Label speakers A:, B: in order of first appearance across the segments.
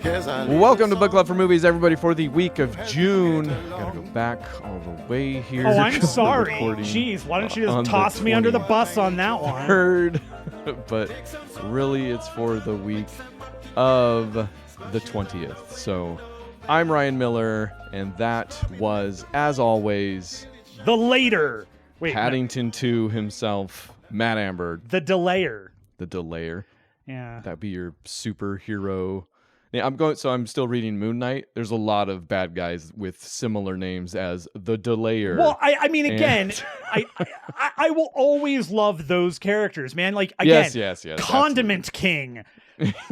A: Welcome to Book Club for Movies, everybody, for the week of June. Gotta go back all the way here.
B: Oh, I'm sorry. Jeez, why don't you just toss me under the bus on that one?
A: But really, it's for the week of the 20th. So I'm Ryan Miller, and that was, as always,
B: the later.
A: Paddington 2 himself, Matt Amber.
B: The delayer.
A: The delayer.
B: Yeah.
A: That'd be your superhero. Yeah, I'm still reading Moon Knight. There's a lot of bad guys with similar names as the Delayer.
B: Well, I mean, again, I will always love those characters, man. Like, again,
A: yes,
B: Condiment
A: absolutely.
B: King,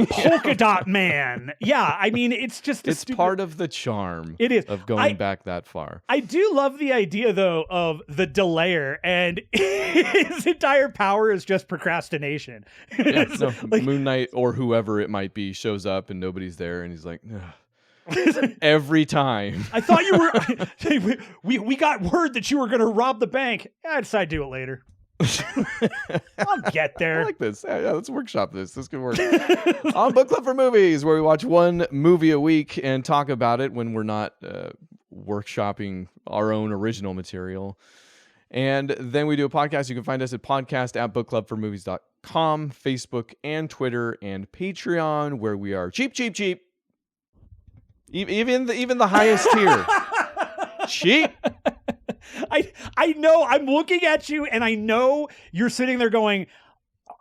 B: Polka Dot Man. Yeah, I mean, it's just
A: it's part of the charm.
B: It is
A: of going back that far.
B: I do love the idea, though, of the Delayer, and his entire power is just procrastination.
A: Yeah, no, like, Moon Knight or whoever it might be shows up and nobody's there, and he's like, ugh. Every time.
B: I thought you were. we got word that you were going to rob the bank. I decided to do it later. I'll get there.
A: I like this. Yeah, let's workshop this. This could work. On Book Club for Movies, where we watch one movie a week and talk about it when we're not workshopping our own original material. And then we do a podcast. You can find us at podcast@bookclubformovies.com, Facebook and Twitter and Patreon, where we are cheap. Even the highest tier. Cheap.
B: I know. I'm looking at you, and I know you're sitting there going,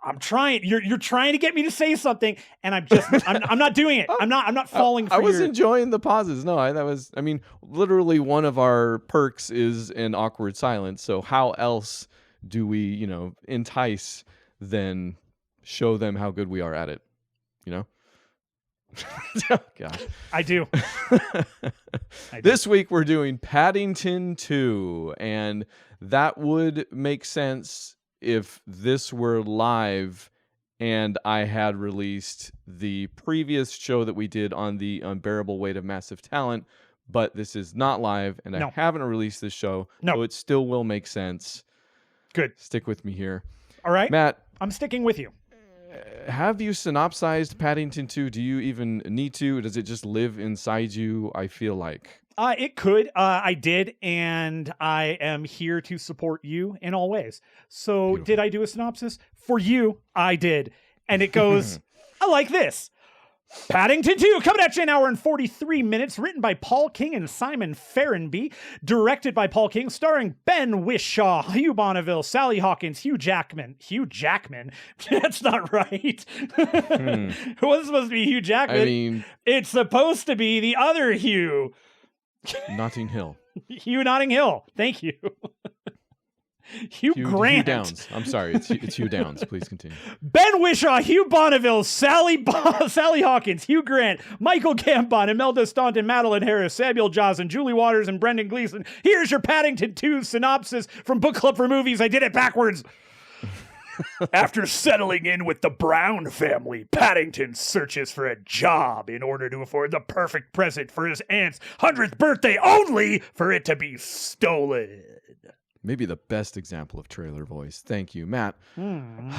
B: "I'm trying. You're trying to get me to say something, and I'm not doing it. I'm not falling for
A: I was enjoying the pauses. No, I mean, literally one of our perks is an awkward silence. So how else do we, entice than show them how good we are at it? Oh, gosh.
B: I do.
A: This week we're doing Paddington 2, and that would make sense if this were live and I had released the previous show that we did on the unbearable weight of massive talent, but this is not live, and I haven't released this show, so it still will make sense.
B: Good.
A: Stick with me here.
B: All right.
A: Matt.
B: I'm sticking with you.
A: Have you synopsized Paddington 2? Do you even need to? Does it just live inside you, I feel like?
B: It could. I did, and I am here to support you in all ways. So Beautiful. Did I do a synopsis? For you, I did. And it goes, I like this. Paddington 2, coming at you an hour and 43 minutes, written by Paul King and Simon Ferrenby, directed by Paul King, starring Ben Whishaw, Hugh Bonneville, Sally Hawkins, Hugh Jackman? That's not right. It wasn't supposed to be Hugh Jackman.
A: I mean,
B: it's supposed to be the other Hugh.
A: Notting Hill.
B: Hugh Notting Hill. Thank you. Hugh Grant.
A: Hugh Downs. I'm sorry. It's Hugh Downs. Please continue.
B: Ben Whishaw, Hugh Bonneville, Sally Hawkins, Hugh Grant, Michael Gambon, Imelda Staunton, Madeline Harris, Samuel Johnson, Julie Waters, and Brendan Gleeson. Here's your Paddington 2 synopsis from Book Club for Movies. I did it backwards. After settling in with the Brown family, Paddington searches for a job in order to afford the perfect present for his aunt's 100th birthday, only for it to be stolen.
A: Maybe the best example of trailer voice. Thank you, Matt. I'm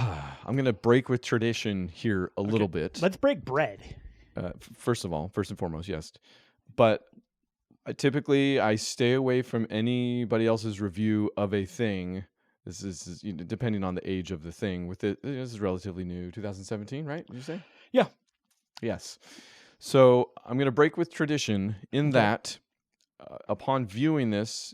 A: going to break with tradition here a little bit.
B: Let's break bread.
A: First and foremost, yes. But typically, I stay away from anybody else's review of a thing. This is depending on the age of the thing. This is relatively new, 2017, right? Did you say?
B: Yeah.
A: Yes. So I'm going to break with tradition in that upon viewing this,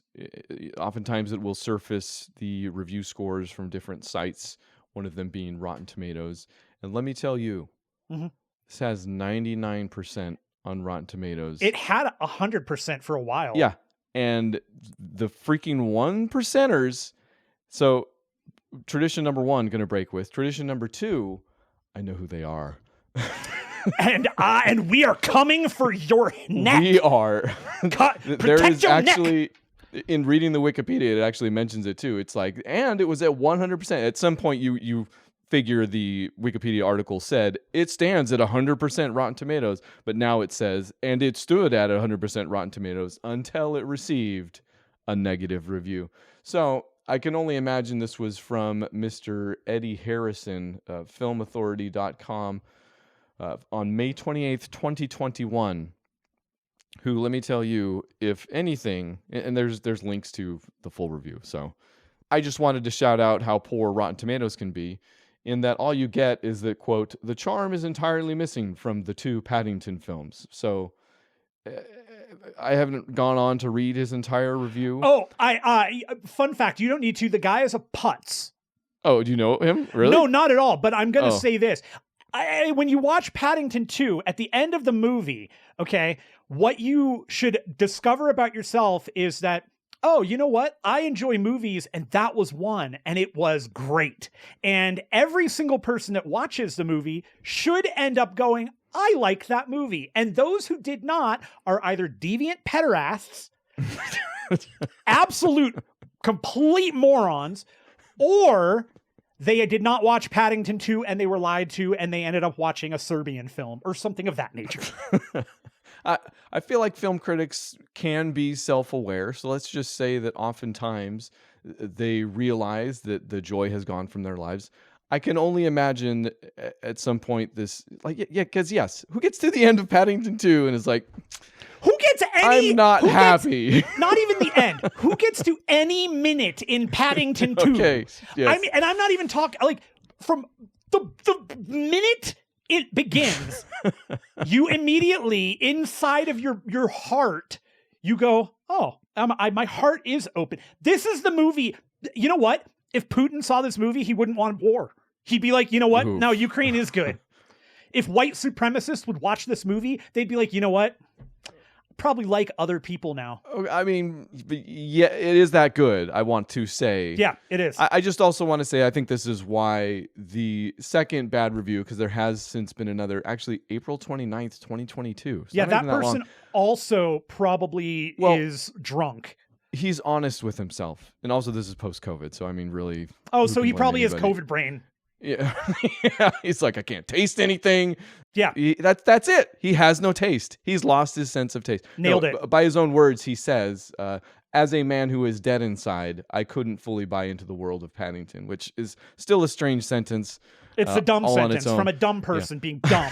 A: oftentimes it will surface the review scores from different sites, one of them being Rotten Tomatoes. And let me tell you, this has 99% on Rotten Tomatoes.
B: It had 100% for a while.
A: Yeah. And the freaking 1%ers. So tradition number 1, going to break with. Tradition number 2, I know who they are.
B: and we are coming for your neck.
A: We are. There is actually,
B: neck.
A: In reading the Wikipedia, it actually mentions it too. It's like, and it was at 100%. At some point, you figure the Wikipedia article said it stands at 100% Rotten Tomatoes, but now it says, and it stood at 100% Rotten Tomatoes until it received a negative review. So I can only imagine this was from Mr. Eddie Harrison, filmauthority.com. on May 28th, 2021, who, let me tell you, if anything, and there's links to the full review, so I just wanted to shout out how poor Rotten Tomatoes can be, in that all you get is that, quote, the charm is entirely missing from the two Paddington films. So I haven't gone on to read his entire review.
B: Oh, fun fact, you don't need to. The guy is a putz.
A: Oh, do you know him? Really?
B: No, not at all. But I'm going to say this. When you watch Paddington 2, at the end of the movie, okay, what you should discover about yourself is that, oh, you know what? I enjoy movies, and that was one, and it was great. And every single person that watches the movie should end up going, I like that movie. And those who did not are either deviant pederasts, absolute complete morons, or they did not watch Paddington 2 and they were lied to, and they ended up watching a Serbian film or something of that nature.
A: I feel like film critics can be self-aware, so let's just say that oftentimes they realize that the joy has gone from their lives. I can only imagine at some point this, like, yeah, because yes, who gets to the end of Paddington 2 and is like,
B: who gets any?
A: I'm not happy.
B: Not even the end. Who gets to any minute in Paddington 2?
A: Okay, yes.
B: And I'm not even talking, like, from the minute it begins, you immediately, inside of your heart, you go, oh, my heart is open. This is the movie. You know what? If Putin saw this movie, he wouldn't want war. He'd be like, you know what?
A: Oof.
B: No, Ukraine is good. If white supremacists would watch this movie, they'd be like, you know what? Probably like other people now.
A: I mean, yeah, it is that good, I want to say.
B: Yeah, it is.
A: I just also want to say, I think this is why the second bad review, because there has since been another, actually April 29th, 2022. So
B: yeah, that person also probably is drunk.
A: He's honest with himself. And also this is post-COVID, so I mean, really.
B: Oh, so he probably has COVID brain.
A: Yeah. Yeah, he's like, I can't taste anything.
B: Yeah.
A: That's it. He has no taste. He's lost his sense of taste.
B: Nailed it.
A: By his own words, he says, as a man who is dead inside, I couldn't fully buy into the world of Paddington, which is still a strange sentence.
B: It's a dumb sentence from a dumb person being dumb.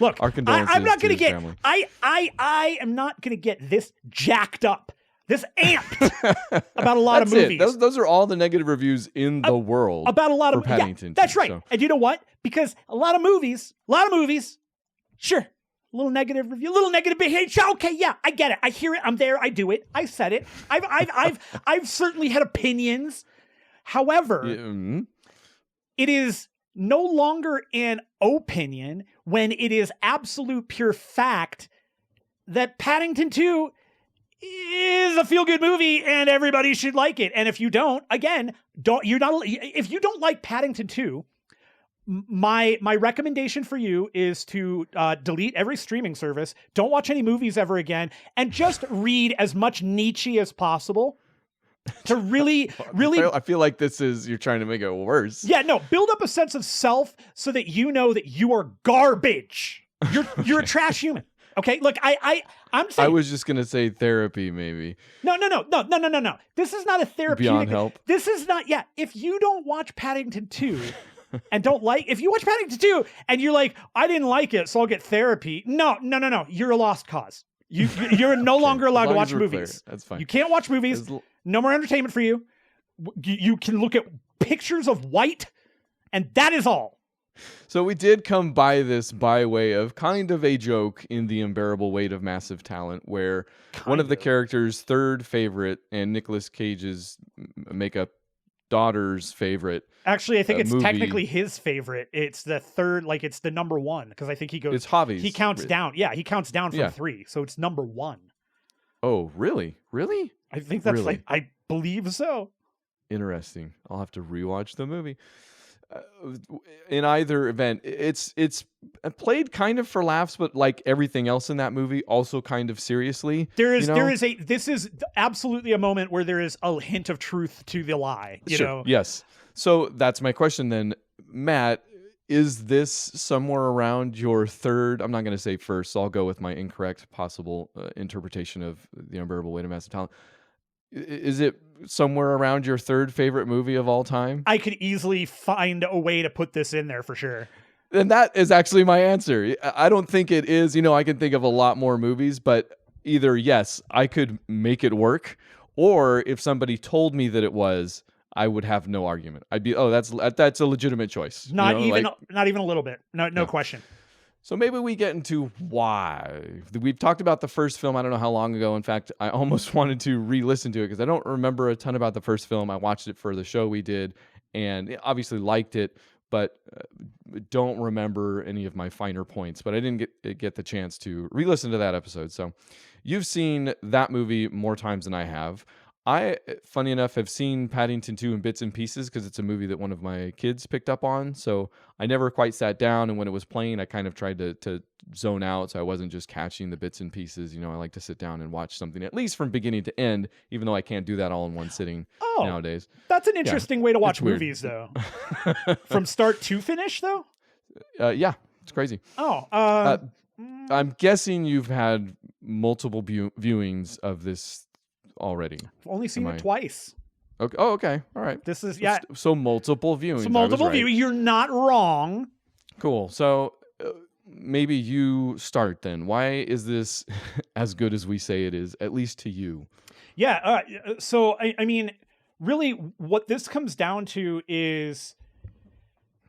B: Look,
A: our condolences
B: I'm not going to get,
A: family.
B: I am not going to get this jacked up, this amped about a lot of movies.
A: Those are all the negative reviews in the world
B: about a lot of
A: Paddington.
B: Yeah, that's right.
A: So.
B: And you know what? Because a lot of movies, sure, a little negative review, a little negative behavior. Okay, yeah, I get it. I hear it. I'm there. I do it. I said it. I've certainly had opinions. However, it is no longer an opinion when it is absolute pure fact that Paddington 2 is a feel-good movie and everybody should like it. And if you don't, again, if you don't like Paddington 2, my recommendation for you is to delete every streaming service, don't watch any movies ever again, and just read as much Nietzsche as possible to really
A: I feel like you're trying to make it worse.
B: Yeah, no, build up a sense of self so that you know that you are garbage. You're a trash human. Okay, look, I'm saying,
A: I was just gonna say therapy, maybe.
B: No. This is not a therapeutic.
A: Beyond help.
B: This is not. Yeah, if you don't watch Paddington 2 and if you watch Paddington 2 and you're like, I didn't like it, so I'll get therapy. No. You're a lost cause. You're no longer allowed to watch movies.
A: That's fine.
B: You can't watch movies. No more entertainment for you. You can look at pictures of white, and that is all.
A: So we did come by this by way of kind of a joke in The Unbearable Weight of Massive Talent, where one of the characters' third favorite and Nicolas Cage's makeup daughter's favorite.
B: Actually, I think it's
A: movie.
B: Technically his favorite. It's the third, like it's the number one, because I think he goes.
A: It's Javi's.
B: He counts down. Yeah, he counts down from 3, so it's number 1.
A: Oh, really? Really?
B: I think that's I believe so.
A: Interesting. I'll have to rewatch the movie. In either event, it's played kind of for laughs, but like everything else in that movie, also kind of seriously.
B: This is absolutely a moment where there is a hint of truth to the lie. You know?
A: Yes. So that's my question then, Matt. Is this somewhere around your third? I'm not going to say first, so I'll go with my incorrect possible interpretation of The Unbearable Weight of Massive Talent. Is it somewhere around your third favorite movie of all time?
B: I could easily find a way to put this in there for sure.
A: And that is actually my answer. I don't think it is. I can think of a lot more movies, but either yes, I could make it work, or if somebody told me that it was, I would have no argument. I'd be, oh, that's a legitimate choice.
B: Not even a little bit. No question.
A: So maybe we get into why. We've talked about the first film, I don't know how long ago. In fact, I almost wanted to re-listen to it because I don't remember a ton about the first film. I watched it for the show we did and obviously liked it, but don't remember any of my finer points. But I didn't get the chance to re-listen to that episode. So you've seen that movie more times than I have. I, funny enough, have seen Paddington 2 in bits and pieces because it's a movie that one of my kids picked up on. So I never quite sat down, and when it was playing, I kind of tried to zone out, so I wasn't just catching the bits and pieces. I like to sit down and watch something at least from beginning to end, even though I can't do that all in one sitting nowadays.
B: That's an interesting way to watch movies, though. From start to finish, though?
A: Yeah, it's crazy. I'm guessing you've had multiple viewings of this already.
B: I've only seen it twice.
A: Okay. Oh, okay. All right.
B: This is
A: So multiple viewings.
B: So multiple viewings. You're not wrong.
A: Cool. So maybe you start then. Why is this as good as we say it is, at least to you?
B: Yeah. So I mean, really, what this comes down to is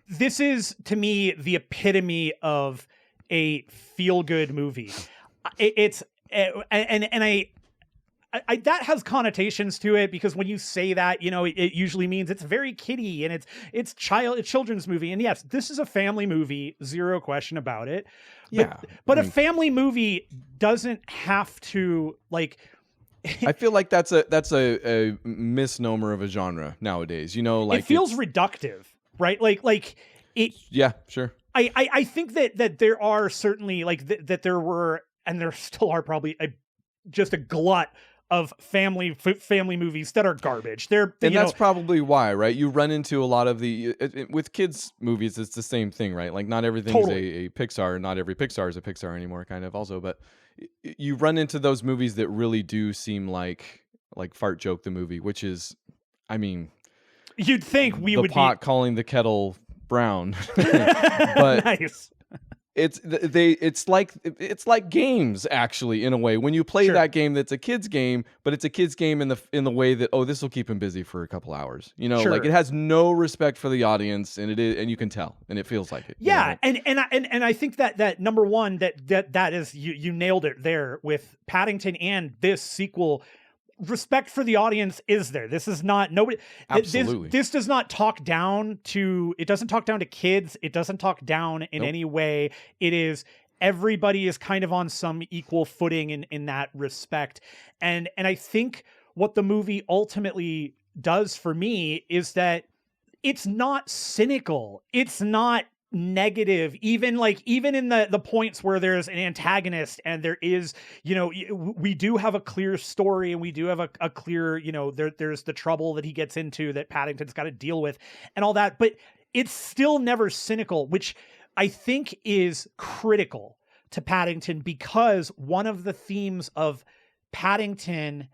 B: this is to me the epitome of a feel-good movie. It's I that has connotations to it because when you say that, it usually means it's very kiddie and it's children's movie. And yes, this is a family movie, zero question about it. But a family movie doesn't have to
A: I feel like that's a misnomer of a genre nowadays.
B: It feels reductive, right? It.
A: Yeah, sure.
B: I think that there are certainly that there were and there still are probably just a glut of family movies that are garbage.
A: That's probably why, right? You run into a lot of with kids movies. It's the same thing, right? Like not everything's a Pixar. Not every Pixar is a Pixar anymore, kind of also. But you run into those movies that really do seem like Fart Joke the movie, which is, I mean,
B: you'd think we would
A: pot calling the kettle brown, but
B: nice.
A: It's like games actually in a way. When you play that game, that's a kid's game, but it's a kid's game in the way that this will keep him busy for a couple hours. Like it has no respect for the audience, and you can tell, and it feels like it.
B: Yeah, and I think that number one that is you nailed it there with Paddington and this sequel. Respect for the audience is there. This is not nobody.
A: Absolutely.
B: This does not talk down to. It doesn't talk down to kids. It doesn't talk down in any way. It is everybody is kind of on some equal footing in that respect. And I think what the movie ultimately does for me is that it's not cynical. It's not negative, even in the points where there's an antagonist and there is, we do have a clear story and we do have a clear, there's the trouble that he gets into that Paddington's got to deal with and all that, but it's still never cynical, which I think is critical to Paddington because one of the themes of Paddington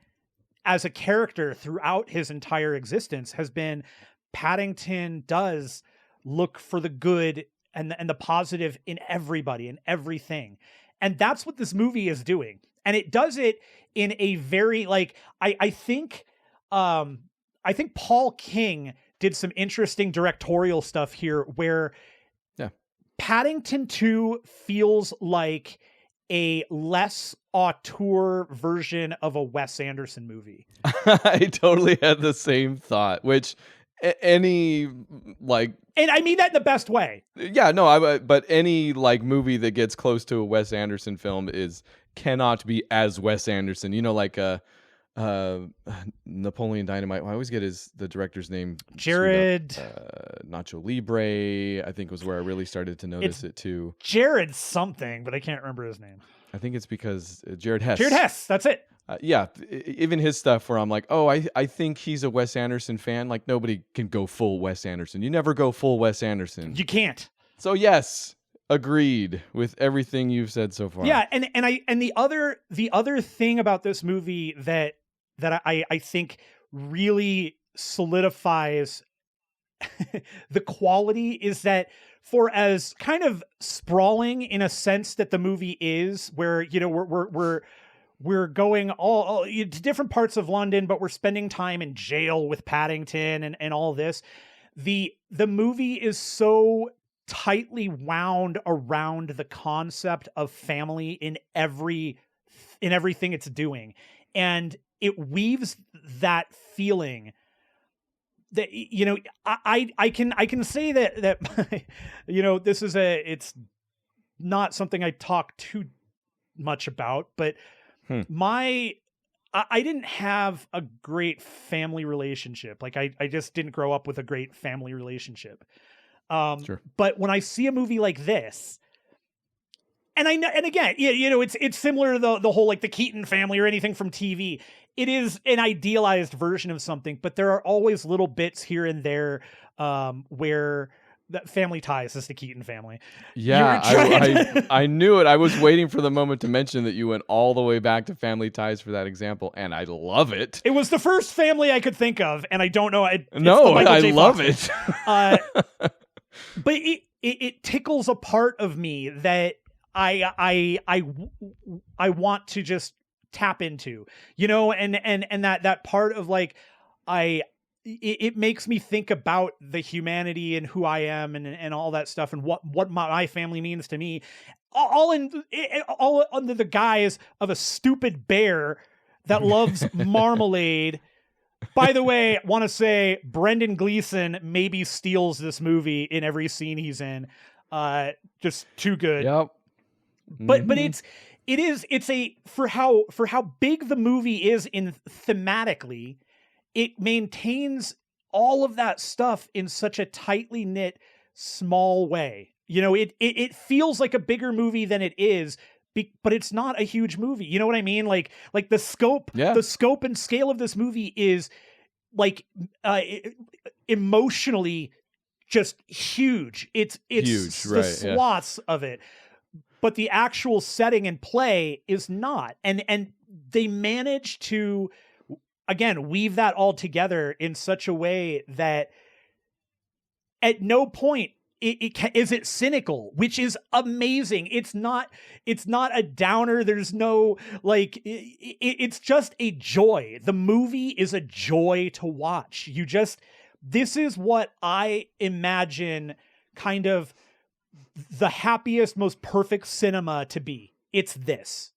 B: as a character throughout his entire existence has been Paddington does look for the good and the positive in everybody and everything. And that's what this movie is doing. And it does it in a very I think Paul King did some interesting directorial stuff here where Paddington 2 feels like a less auteur version of a Wes Anderson movie.
A: I totally had the same thought, which any
B: and I mean that in the best way.
A: Yeah, no, but any movie that gets close to a Wes Anderson film cannot be as Wes Anderson. Napoleon Dynamite. I always get the director's name.
B: Jared
A: Nacho Libre, I think was where I really started to notice it too.
B: Jared something, but I can't remember his name.
A: I think it's because Jared Hess.
B: Jared Hess, that's it.
A: Yeah, even his stuff where I'm like, oh, I think he's a Wes Anderson fan. Like nobody can go full Wes Anderson. You never go full Wes Anderson.
B: You can't.
A: So yes, agreed with everything you've said so far.
B: Yeah, and the other thing about this movie that I think really solidifies the quality is that for as kind of sprawling in a sense that the movie is, where, you know, we're going all to different parts of London, but we're spending time in jail with Paddington and all this. The movie is so tightly wound around the concept of family in everything it's doing. And it weaves that feeling that, you know, I can say that, you know, it's not something I talk too much about, but I didn't have a great family relationship. Like I just didn't grow up with a great family relationship.
A: Sure.
B: But when I see a movie like this, and again, you know, it's similar to the whole, like, the Keaton family or anything from TV. It is an idealized version of something, but there are always little bits here and there where that Family Ties is the Keaton family.
A: Yeah, I knew it. I was waiting for the moment to mention that you went all the way back to Family Ties for that example, and I love it.
B: It was the first family I could think of, and I don't know. I
A: love it.
B: But it tickles a part of me that I want to just tap into, you know, and that part of, like, it makes me think about the humanity and who I am and all that stuff, and what my family means to me, all under the guise of a stupid bear that loves marmalade. By the way, want to say Brendan Gleeson maybe steals this movie in every scene he's in. Just too good.
A: Yep.
B: But it's for how big the movie is in thematically, it maintains all of that stuff in such a tightly knit, small way. You know, it feels like a bigger movie than it is, but it's not a huge movie. You know what I mean? Like the scope and scale of this movie is, like, emotionally just huge. It's
A: huge,
B: the
A: right,
B: swaths of it, but the actual setting and play is not. And they manage to, again, weave that all together in such a way that at no point is it cynical, which is amazing. It's not a downer. There's no, like, it's just a joy. The movie is a joy to watch. This is what I imagine kind of the happiest, most perfect cinema to be. It's this.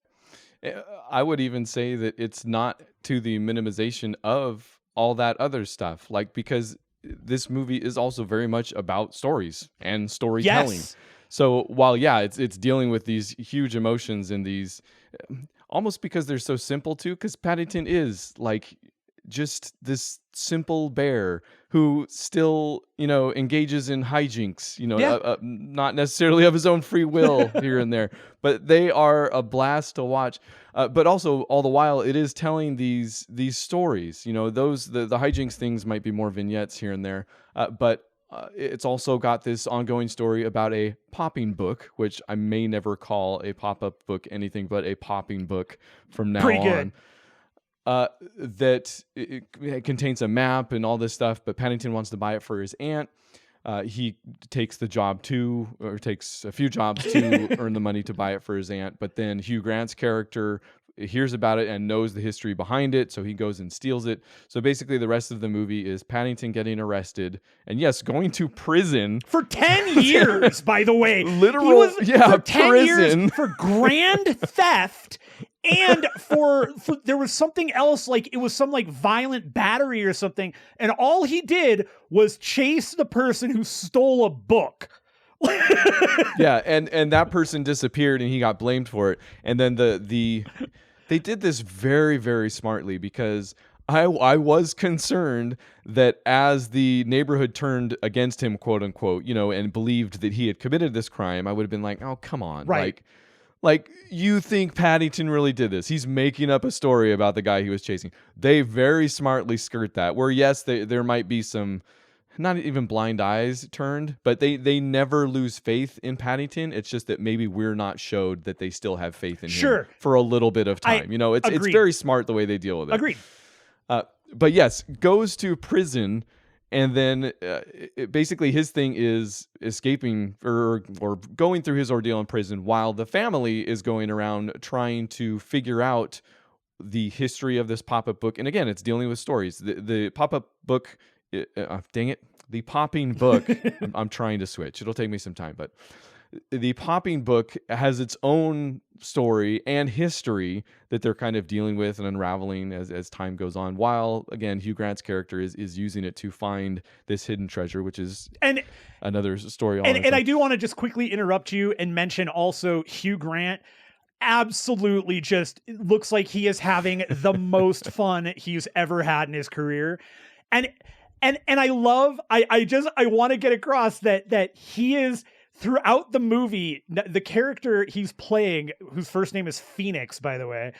A: I would even say that it's not to the minimization of all that other stuff, like, because this movie is also very much about stories and storytelling.
B: Yes.
A: So while, it's dealing with these huge emotions and these, almost because they're so simple too, because Paddington is, like, just this simple bear who still, you know, engages in hijinks, you know, not necessarily of his own free will here and there, but they are a blast to watch. But also, all the while, it is telling these stories. You know, the hijinks things might be more vignettes here and there, but it's also got this ongoing story about a popping book, which I may never call a pop-up book anything but a popping book from now
B: Pretty
A: on.
B: good.
A: That it contains a map and all this stuff, but Paddington wants to buy it for his aunt. He takes a few jobs to earn the money to buy it for his aunt, but then Hugh Grant's character hears about it and knows the history behind it, so he goes and steals it. So basically the rest of the movie is Paddington getting arrested and, yes, going to prison
B: for 10 years, by the way.
A: Literal,
B: for 10
A: prison.
B: Years for grand theft. And for there was something else, like it was some, like, violent battery or something, and all he did was chase the person who stole a book.
A: Yeah, and that person disappeared and he got blamed for it. And then they did this very, very smartly, because I was concerned that as the neighborhood turned against him, quote unquote, you know, and believed that he had committed this crime, I would have been like, oh, come on.
B: Right.
A: Like, you think Paddington really did this? He's making up a story about the guy he was chasing. They very smartly skirt that, where, yes, there might be some, not even blind eyes turned, but they never lose faith in Paddington. It's just that maybe we're not showed that they still have faith in him for a little bit of time. You know, it's very smart the way they deal with it.
B: Agreed.
A: But yes, goes to prison And then basically his thing is escaping or going through his ordeal in prison while the family is going around trying to figure out the history of this pop-up book. And again, it's dealing with stories. The pop-up book, dang it, the popping book, I'm trying to switch. It'll take me some time, but the popping book has its own story and history that they're kind of dealing with and unraveling as time goes on, while again Hugh Grant's character is using it to find this hidden treasure, which is another story.
B: And I do want to just quickly interrupt you and mention also Hugh Grant absolutely just looks like he is having the most fun he's ever had in his career. And I love, I want to get across that he is, throughout the movie, the character he's playing, whose first name is Phoenix, by the way,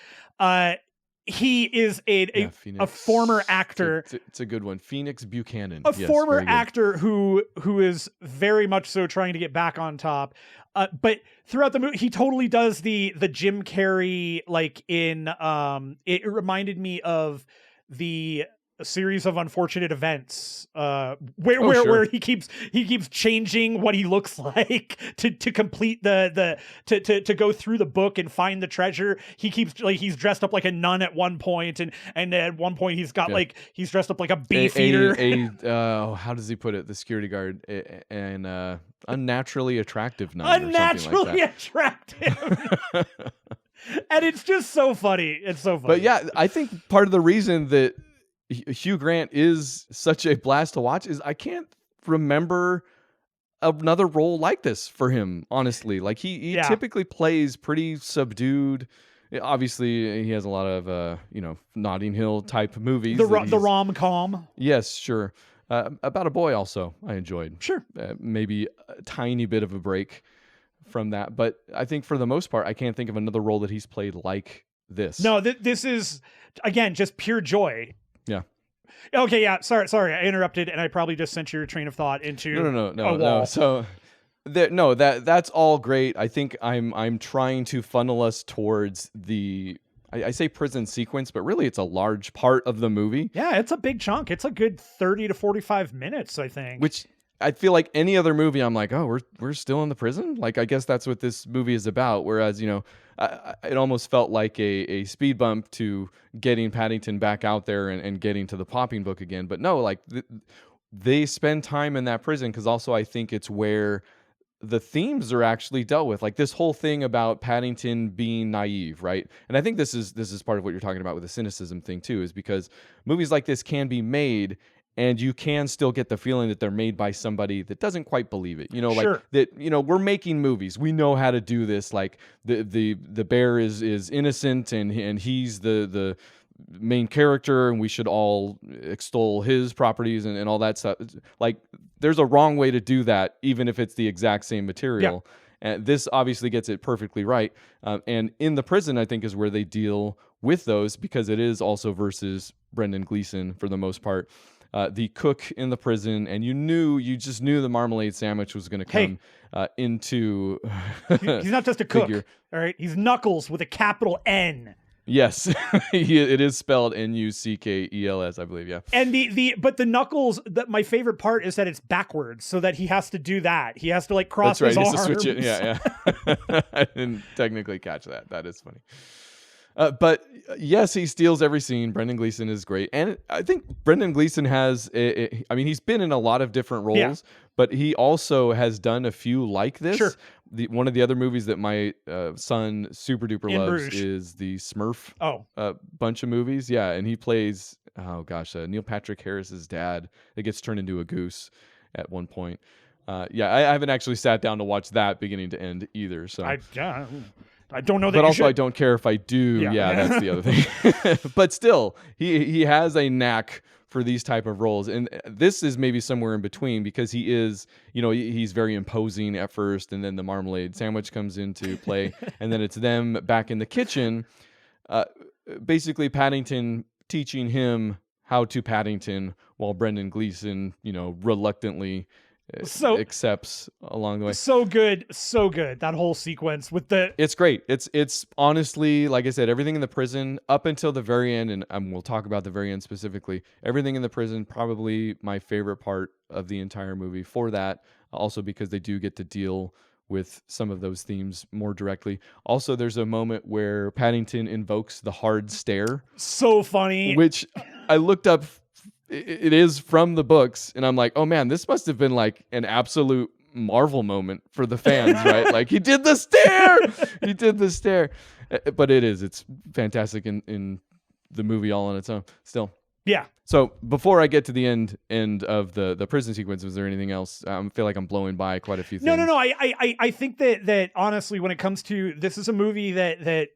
B: he is a former actor.
A: It's a good one. Phoenix Buchanan.
B: A former actor who is very much so trying to get back on top. But throughout the movie, he totally does the Jim Carrey, like in, it reminded me of a series of unfortunate events, where he keeps changing what he looks like to complete to go through the book and find the treasure. He keeps, like, he's dressed up like a nun at one point, and at one point he's got like, he's dressed up like a beefeater.
A: How does he put it? The security guard, and unnaturally attractive nun.
B: Unnaturally attractive. And it's just so funny. It's so funny.
A: But yeah, I think part of the reason that Hugh Grant is such a blast to watch is I can't remember another role like this for him, honestly. Like he typically plays pretty subdued. Obviously, he has a lot of Notting Hill type movies.
B: The rom-com.
A: Yes, sure. About a Boy also I enjoyed.
B: Sure.
A: Maybe a tiny bit of a break from that, but I think for the most part I can't think of another role that he's played like this.
B: No, this is, again, just pure joy.
A: Yeah.
B: Okay, yeah. Sorry, I interrupted, and I probably just sent your train of thought into
A: no. So, that's all great. I think I'm trying to funnel us towards the. I say prison sequence, but really it's a large part of the movie.
B: Yeah, it's a big chunk. It's a good 30 to 45 minutes, I think.
A: Which I feel like any other movie, I'm like, oh, we're still in the prison. Like, I guess that's what this movie is about. Whereas, it almost felt like a speed bump to getting Paddington back out there and getting to the popping book again. But no, like they spend time in that prison because also I think it's where the themes are actually dealt with. Like this whole thing about Paddington being naive, right? And I think this is part of what you're talking about with the cynicism thing too, is because movies like this can be made and you can still get the feeling that they're made by somebody that doesn't quite believe it.
B: Sure.
A: That, we're making movies. We know how to do this. Like the bear is innocent and he's the main character and we should all extol his properties and all that stuff. Like there's a wrong way to do that, even if it's the exact same material. Yeah. And this obviously gets it perfectly right. And in the prison, I think, is where they deal with those, because it is also versus Brendan Gleeson for the most part. The cook in the prison, and you just knew the marmalade sandwich was going to come into.
B: He's not just a cook, all right. He's Knuckles with a capital N.
A: Yes, it is spelled Nuckels, I believe. Yeah,
B: and but the Knuckles. My favorite part is that it's backwards, so that he has to do that. He has to like cross his arms.
A: That's right. He has to switch it. Yeah. I didn't technically catch that. That is funny. But yes, he steals every scene. Brendan Gleeson is great. And I think Brendan Gleeson has, he's been in a lot of different roles, but he also has done a few like this.
B: Sure.
A: One of the other movies that my son super duper loves is the Smurf bunch of movies. Yeah. And he plays, Neil Patrick Harris's dad that gets turned into a goose at one point. I haven't actually sat down to watch that beginning to end either. So
B: I don't know that.
A: But also, I don't care if I do. Yeah, that's the other thing. But still, he has a knack for these type of roles, and this is maybe somewhere in between, because he is, he's very imposing at first, and then the marmalade sandwich comes into play, and then it's them back in the kitchen, basically Paddington teaching him how to Paddington, while Brendan Gleeson, reluctantly accepts along the way.
B: So good. That whole sequence with
A: it's great. It's honestly, like I said, everything in the prison up until the very end, and we'll talk about the very end specifically. Everything in the prison, probably my favorite part of the entire movie. For that, also because they do get to deal with some of those themes more directly. Also, there's a moment where Paddington invokes the hard stare.
B: So funny.
A: Which I looked up. It is from the books, and I'm like, oh man, this must have been like an absolute Marvel moment for the fans, right? Like he did the stare, but it's fantastic in the movie all on its own still.
B: Yeah.
A: So before I get to the end of the prison sequence, was there anything else? I feel like I'm blowing by quite a few things.
B: No. I think that honestly, when it comes to, this is a movie that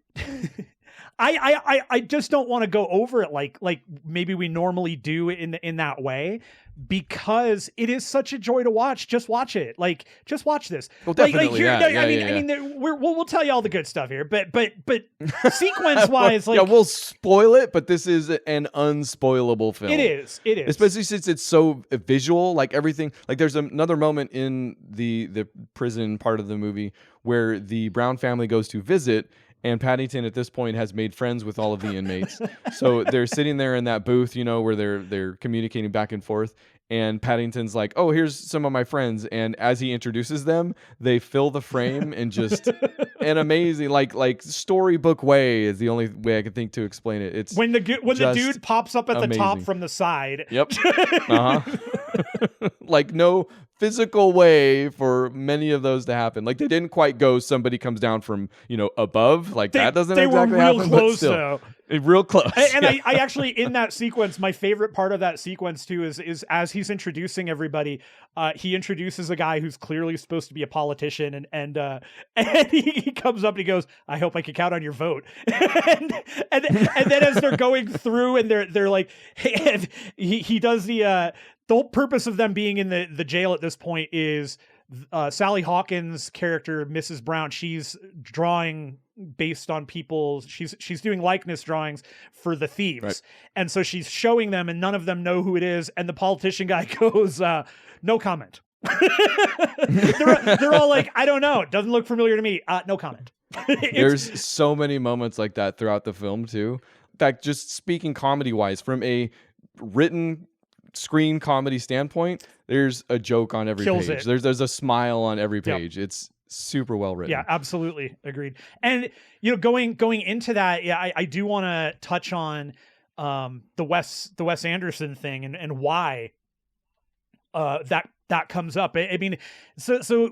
B: I just don't want to go over it like maybe we normally do in that way, because it is such a joy to watch. Just watch it. Like, just watch this.
A: Well, definitely.
B: I mean, we'll tell you all the good stuff here, but sequence wise, like,
A: we'll spoil it, but this is an unspoilable film.
B: It is,
A: especially since it's so visual. Like everything. Like there's another moment in the prison part of the movie where the Brown family goes to visit. And Paddington at this point has made friends with all of the inmates. So they're sitting there in that booth, where they're communicating back and forth. And Paddington's like, oh, here's some of my friends. And as he introduces them, they fill the frame in just an amazing, like storybook way is the only way I can think to explain it. It's
B: when the dude pops up at the top from the side.
A: Yep. Like no physical way for many of those to happen. Like they didn't quite go, somebody comes down from, above. Like that doesn't exactly happen. They were real close though. Real close.
B: And I actually, in that sequence, my favorite part of that sequence too is as he's introducing everybody, he introduces a guy who's clearly supposed to be a politician, and he comes up and he goes, "I hope I can count on your vote." and then as they're going through and they're like, hey, he does the whole purpose of them being in the jail at this point is Sally Hawkins' character, Mrs. Brown, she's drawing based on people. She's doing likeness drawings for the thieves. Right. And so she's showing them and none of them know who it is. And the politician guy goes, no comment. they're all like, I don't know. It doesn't look familiar to me. No comment.
A: There's so many moments like that throughout the film too. In fact, just speaking comedy wise, from a written screen comedy standpoint, there's a joke on every page. There's a smile on every page. Yep. It's super well written.
B: Yeah, absolutely agreed. And going into that, I do want to touch on the Wes Anderson thing and why that comes up. I mean, so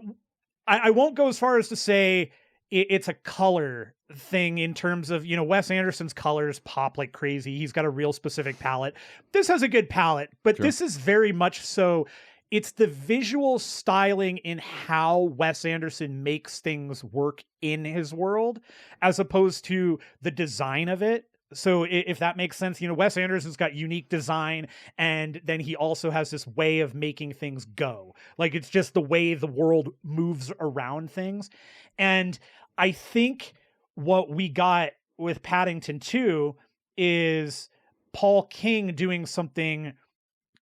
B: I won't go as far as to say it's a color thing in terms of, Wes Anderson's colors pop like crazy. He's got a real specific palette. This has a good palette, but Sure. This is very much so. It's the visual styling in how Wes Anderson makes things work in his world, as opposed to the design of it. So if that makes sense, Wes Anderson's got unique design, and then he also has this way of making things go. Like it's just the way the world moves around things. And I think what we got with Paddington 2 is Paul King doing something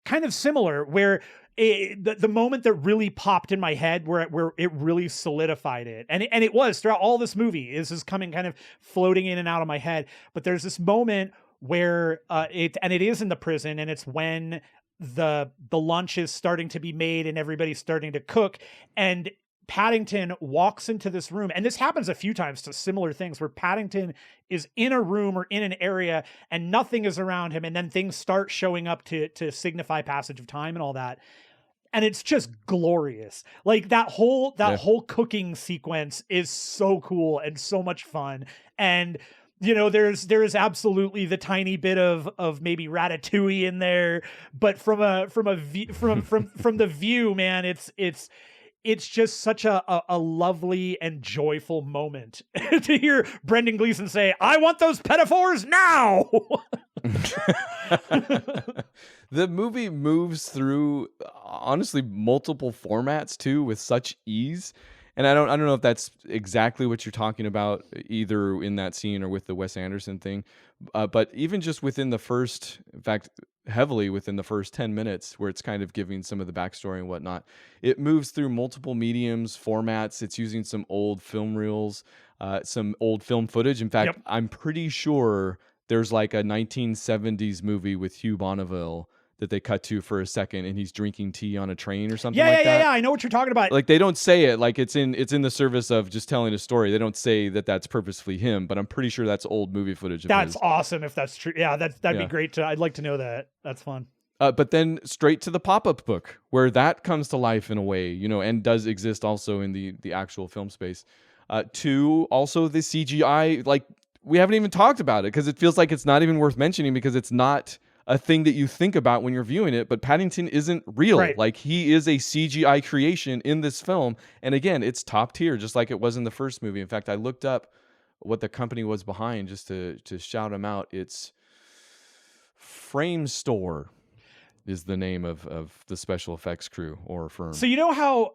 B: kind of similar, where the moment that really popped in my head, where it really solidified it, and it was throughout all this movie, is coming kind of floating in and out of my head. But there's this moment where it is in the prison, and it's when the lunch is starting to be made and everybody's starting to cook, and Paddington walks into this room, and this happens a few times to similar things, where Paddington is in a room or in an area and nothing is around him, and then things start showing up to signify passage of time and all that. And it's just glorious. Like that whole cooking sequence is so cool and so much fun. And there's absolutely the tiny bit of maybe Ratatouille in there, but from the view, man, it's just such a lovely and joyful moment to hear Brendan Gleeson say, "I want those pedophores now."
A: The movie moves through, honestly, multiple formats too with such ease. And I don't know if that's exactly what you're talking about, either in that scene or with the Wes Anderson thing. But even just within the first, in fact, heavily within the first 10 minutes, where it's kind of giving some of the backstory and whatnot. It moves through multiple mediums, formats. It's using some old film reels, some old film footage. In fact, I'm pretty sure there's like a 1970s movie with Hugh Bonneville that they cut to for a second, and he's drinking tea on a train or something like that.
B: Yeah. I know what you're talking about.
A: Like, they don't say it, like it's in the service of just telling a story. They don't say that that's purposefully him, but I'm pretty sure that's old movie footage.
B: That's awesome if that's true. Yeah, that'd be great. I'd like to know that. That's fun.
A: But then straight to the pop-up book, where that comes to life in a way, you know, and does exist also in the actual film space. To also the CGI, like, we haven't even talked about it because it feels like it's not even worth mentioning because it's not a thing that you think about when you're viewing it, but Paddington isn't real.
B: Right.
A: Like, he is a CGI creation in this film. And again, it's top tier, just like it was in the first movie. In fact, I looked up what the company was behind just to shout them out. It's Frame Store is the name of the special effects crew or firm.
B: So you know how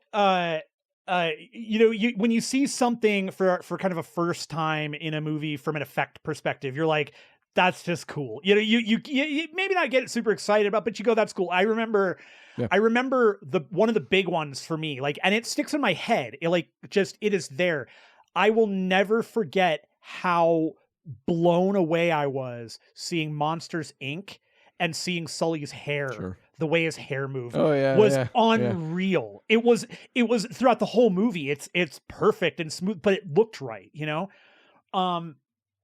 B: when you see something for kind of a first time in a movie from an effect perspective, you're like, that's just cool. You know, you maybe not get super excited about, but you go, that's cool. I remember one of the big ones for me, like, and it sticks in my head. It is there. I will never forget how blown away I was seeing Monsters, Inc. and seeing Sully's hair, the way his hair moved was unreal. Yeah. It was throughout the whole movie. It's perfect and smooth, but it looked right, you know?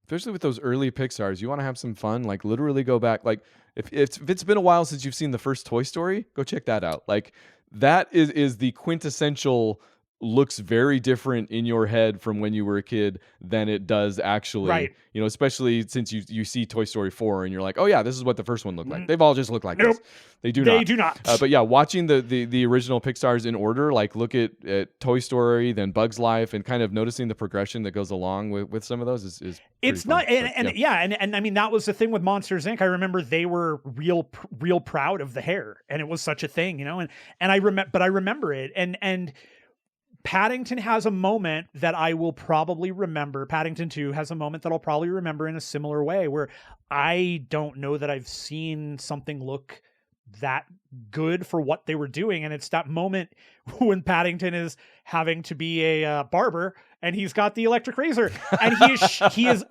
A: Especially with those early Pixars, you want to have some fun, like literally go back. Like if it's been a while since you've seen the first Toy Story, go check that out. Like, that is the quintessential, looks very different in your head from when you were a kid than it does actually. Right. You know, especially since you see Toy Story 4 and you're like, oh yeah, this is what the first one looked like. They've all just looked like this. They do not. But yeah, watching the original Pixars in order, like look at Toy Story, then Bug's Life, and kind of noticing the progression that goes along with some of those is
B: it's
A: fun.
B: not, and I mean, that was the thing with Monsters, Inc. I remember they were real proud of the hair, and it was such a thing, you know, and I remember it, and Paddington has a moment that I will probably remember. Paddington 2 has a moment that I'll probably remember in a similar way, where I don't know that I've seen something look that good for what they were doing. And it's that moment when Paddington is having to be a barber, and he's got the electric razor, and he is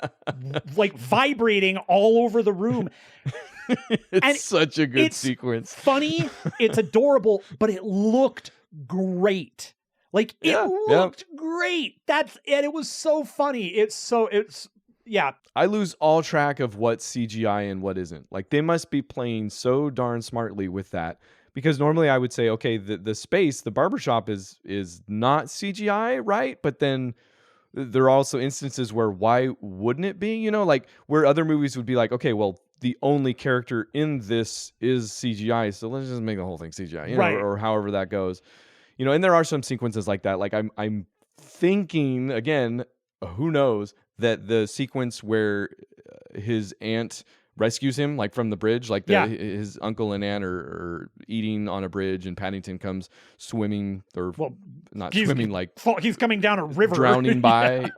B: like vibrating all over the room.
A: It's such a good sequence.
B: Funny, it's adorable, but it looked great. Like, it looked great. And it was so funny. I
A: lose all track of what's CGI and what isn't. Like, they must be playing so darn smartly with that, because normally I would say, okay, the space, the barbershop is not CGI, right? But then there are also instances where why wouldn't it be? You know, like where other movies would be like, okay, well, the only character in this is CGI, so let's just make the whole thing CGI, you know, or however that goes. You know, and there are some sequences like that. Like, I'm thinking, again, who knows, that the sequence where his aunt rescues him, like from the bridge, like his uncle and aunt are eating on a bridge, and Paddington comes swimming, or not swimming, like
B: he's coming down a river,
A: drowning by,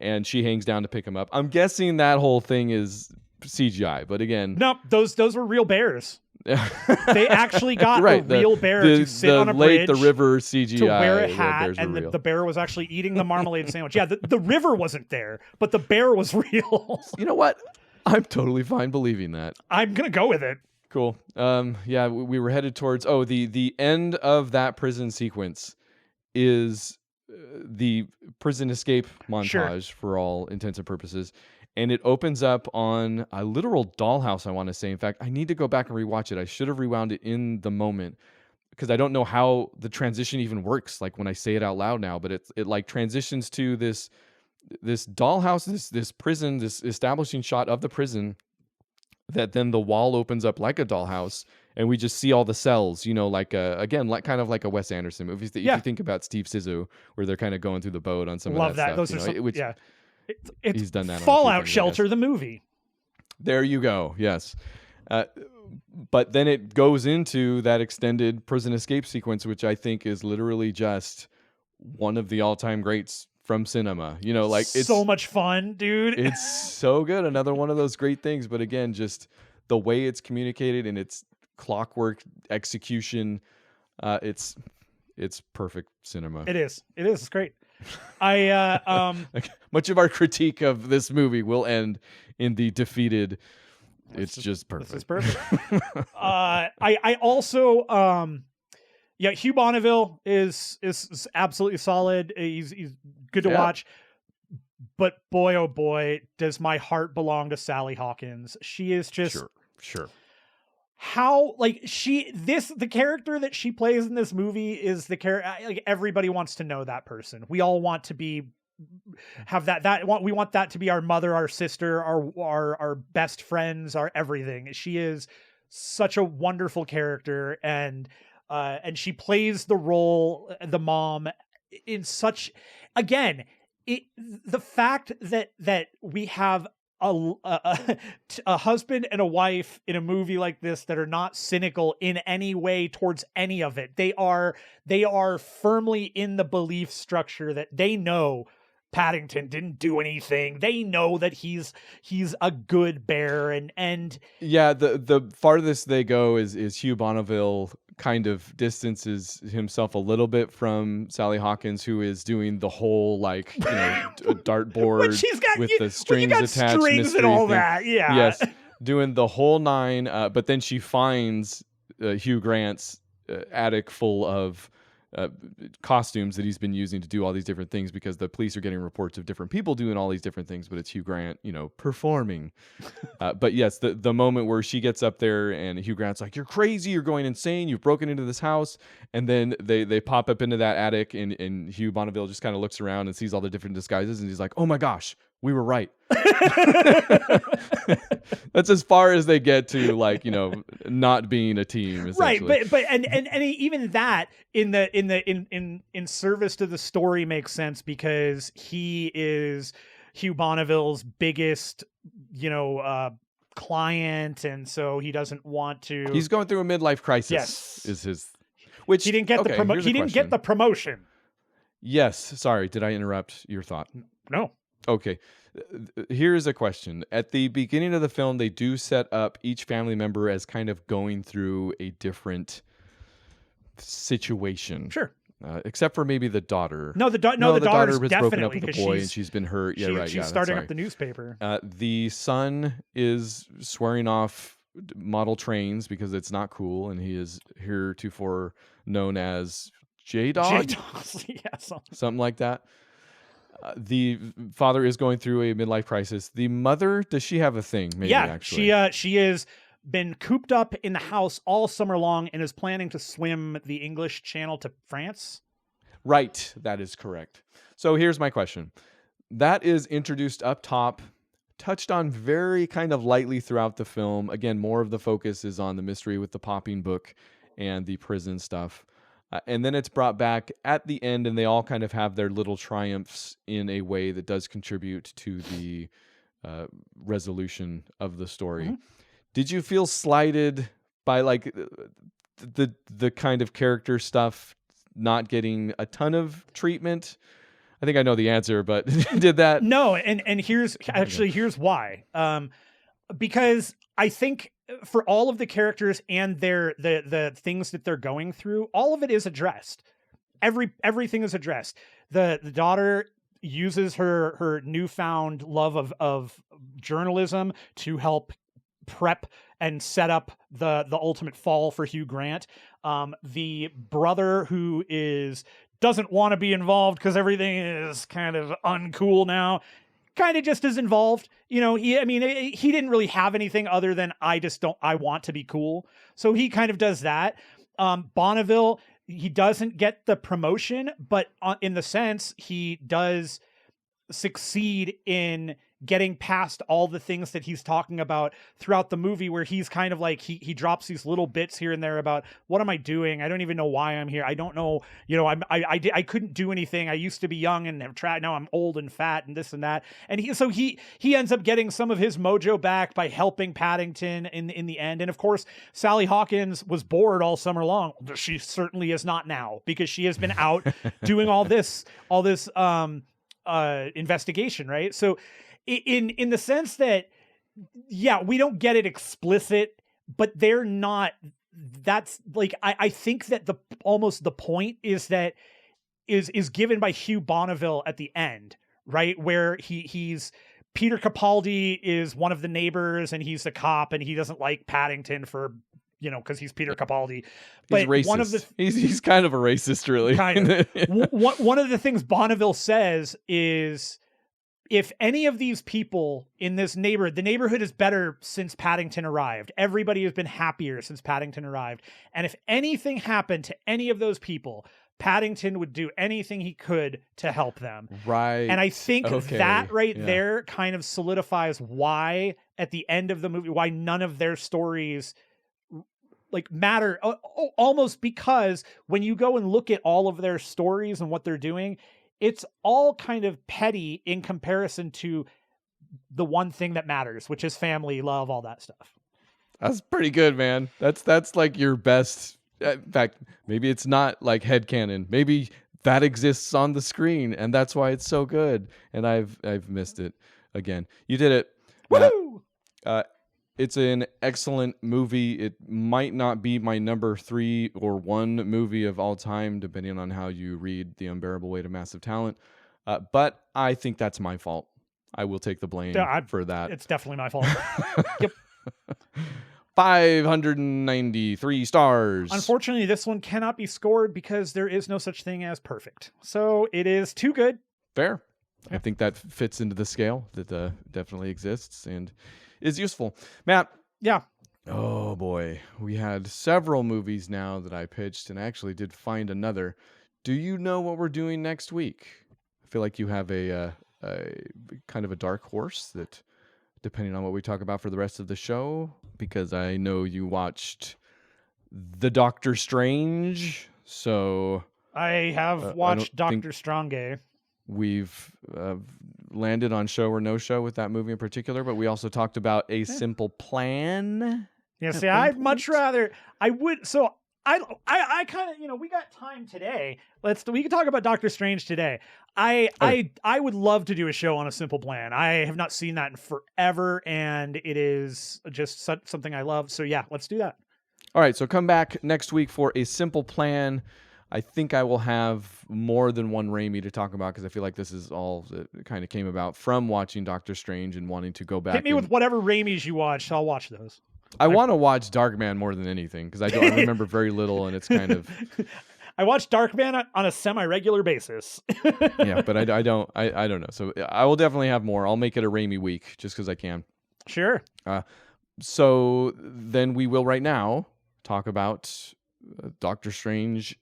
A: and she hangs down to pick him up. I'm guessing that whole thing is CGI, but again,
B: nope, those were real bears. They actually got a real bear to sit on a bridge,
A: the river CGI,
B: to wear a hat, and the bear was actually eating the marmalade sandwich. Yeah, the river wasn't there, but the bear was real.
A: You know what? I'm totally fine believing that.
B: I'm gonna go with it.
A: Cool. We were headed towards the end of that prison sequence is the prison escape montage for all intents and purposes. And it opens up on a literal dollhouse, I want to say. In fact, I need to go back and rewatch it. I should have rewound it in the moment, because I don't know how the transition even works, like when I say it out loud now, but it like transitions to this dollhouse, this prison, this establishing shot of the prison, that then the wall opens up like a dollhouse, and we just see all the cells, you know, like again, like kind of like a Wes Anderson movie. If you think about Steve Zissou, where they're kind of going through the boat on some of that stuff.
B: Those are it's
A: he's done that.
B: Fallout Shelter, the movie.
A: There you go. Yes. But then it goes into that extended prison escape sequence, which I think is literally just one of the all-time greats from cinema. You know, like, it's
B: so much fun, dude.
A: It's so good. Another one of those great things. But again, just the way it's communicated and its clockwork execution, it's perfect cinema.
B: It is. It's great.
A: Like, much of our critique of this movie will end in the defeated. It's just perfect.
B: This is perfect. I also Hugh Bonneville is absolutely solid. He's good to watch. But boy, oh boy, does my heart belong to Sally Hawkins. She is just
A: sure.
B: How the character that she plays in this movie is the character, like, everybody wants to know that person. We all want to we want that to be our mother, our sister, our best friends, our everything. She is such a wonderful character, and she plays the role, the mom, in such, again, the fact that we have a husband and a wife in a movie like this that are not cynical in any way towards any of it. They are firmly in the belief structure that they know Paddington didn't do anything. They know that he's a good bear, and
A: yeah, the farthest they go is Hugh Bonneville kind of distances himself a little bit from Sally Hawkins, who is doing the whole, like, you know, a dartboard with the strings attached,
B: strings and all that. Yeah,
A: yes, doing the whole nine. But then she finds Hugh Grant's attic full of costumes that he's been using to do all these different things, because the police are getting reports of different people doing all these different things, but it's Hugh Grant, you know, performing. But yes, the moment where she gets up there and Hugh Grant's like, "You're crazy, you're going insane, you've broken into this house," and then they pop up into that attic, and Hugh Bonneville just kind of looks around and sees all the different disguises, and he's like, "Oh my gosh, we were right." That's as far as they get to, like, you know, not being a team,
B: right? But even that in service to the story makes sense, because he is Hugh Bonneville's biggest, you know, client, and so he doesn't want to.
A: He's going through a midlife crisis.
B: Yes,
A: is his. Which
B: he didn't get he didn't get the promotion.
A: Yes. Sorry, did I interrupt your thought?
B: No.
A: Okay. Here's a question. At the beginning of the film, they do set up each family member as kind of going through a different situation.
B: Sure.
A: Except for maybe the daughter.
B: No, the daughter
A: was broken up with the boy, and she's been hurt. Yeah, right.
B: She's starting up the newspaper.
A: The son is swearing off model trains because it's not cool, and he is heretofore known as J-Dog.
B: Yeah,
A: something like that. The father is going through a midlife crisis. The mother, does she have a thing? Maybe,
B: yeah,
A: actually.
B: She has been cooped up in the house all summer long and is planning to swim the English Channel to France.
A: Right, that is correct. So here's my question. That is introduced up top, touched on very kind of lightly throughout the film. Again, more of the focus is on the mystery with the popping book and the prison stuff. And then it's brought back at the end, and they all kind of have their little triumphs in a way that does contribute to the resolution of the story. Mm-hmm. Did you feel slighted by, like, the kind of character stuff not getting a ton of treatment? I think I know the answer, but did that?
B: No, and here's why. Because I think for all of the characters and the things that they're going through, all of it is addressed. Everything is addressed. The daughter uses her newfound love of journalism to help prep and set up the ultimate fall for Hugh Grant. The brother, who doesn't want to be involved because everything is kind of uncool now, kind of just is involved. You know, he didn't really have anything other than I want to be cool. So he kind of does that. Bonneville, he doesn't get the promotion, but in the sense he does succeed in getting past all the things that he's talking about throughout the movie, where he's kind of like, he drops these little bits here and there about, what am I doing? I don't even know why I'm here. I don't know. You know, I couldn't do anything. I used to be young and have tried. Now I'm old and fat and this and that. And he ends up getting some of his mojo back by helping Paddington in the end. And of course, Sally Hawkins was bored all summer long. She certainly is not now, because she has been out doing all this investigation. Right. So in the sense that yeah, we don't get it explicit, but they're not. That's like I think that almost the point is that is given by Hugh Bonneville at the end, right? Where he's Peter Capaldi is one of the neighbors and he's a cop and he doesn't like Paddington for, because he's Peter Capaldi. But
A: he's racist.
B: one of the
A: he's kind of a racist, really.
B: Kind of. One of the things Bonneville says is, if any of these people in this neighborhood, the neighborhood is better since Paddington arrived. Everybody has been happier since Paddington arrived. And if anything happened to any of those people, Paddington would do anything he could to help them.
A: Right.
B: And I think that there kind of solidifies why at the end of the movie, why none of their stories like matter, almost, because when you go and look at all of their stories and what they're doing, it's all kind of petty in comparison to the one thing that matters, which is family, love, all that stuff.
A: That's pretty good, man. That's like your best. In fact, maybe it's not like headcanon. Maybe that exists on the screen, and that's why it's so good. And I've missed it again. You did it.
B: Woohoo!
A: It's an excellent movie. It might not be my number 3 or 1 movie of all time, depending on how you read The Unbearable Weight of Massive Talent. But I think that's my fault. I will take the blame for that.
B: It's definitely my fault. Yep.
A: 593 stars.
B: Unfortunately, this one cannot be scored because there is no such thing as perfect. So it is too good.
A: Fair. Yeah. I think that fits into the scale that definitely exists and is useful. Matt.
B: Yeah.
A: Oh boy. We had several movies now that I pitched, and I actually did find another. Do you know what we're doing next week? I feel like you have a kind of a dark horse that, depending on what we talk about for the rest of the show, because I know you watched The Doctor Strange, so
B: I have watched Doctor Strange.
A: We've landed on show or no show with that movie in particular, but we also talked about A Simple Plan.
B: Yeah, see, I'd much rather, I would, so I kind of, we got time today. We can talk about Doctor Strange today. I would love to do a show on A Simple Plan. I have not seen that in forever, and it is just something I love. So yeah, let's do that.
A: All right, so come back next week for A Simple Plan. I think I will have more than one Raimi to talk about because I feel like this is all that kind of came about from watching Doctor Strange and wanting to go back.
B: Hit me with whatever Raimis you watched. I'll watch those.
A: I want to watch Darkman more than anything because I remember very little, and it's kind of.
B: I watch Darkman on a semi-regular basis.
A: Yeah, but I don't know. So I will definitely have more. I'll make it a Raimi week just because I can.
B: Sure.
A: So then we will right now talk about Doctor Strange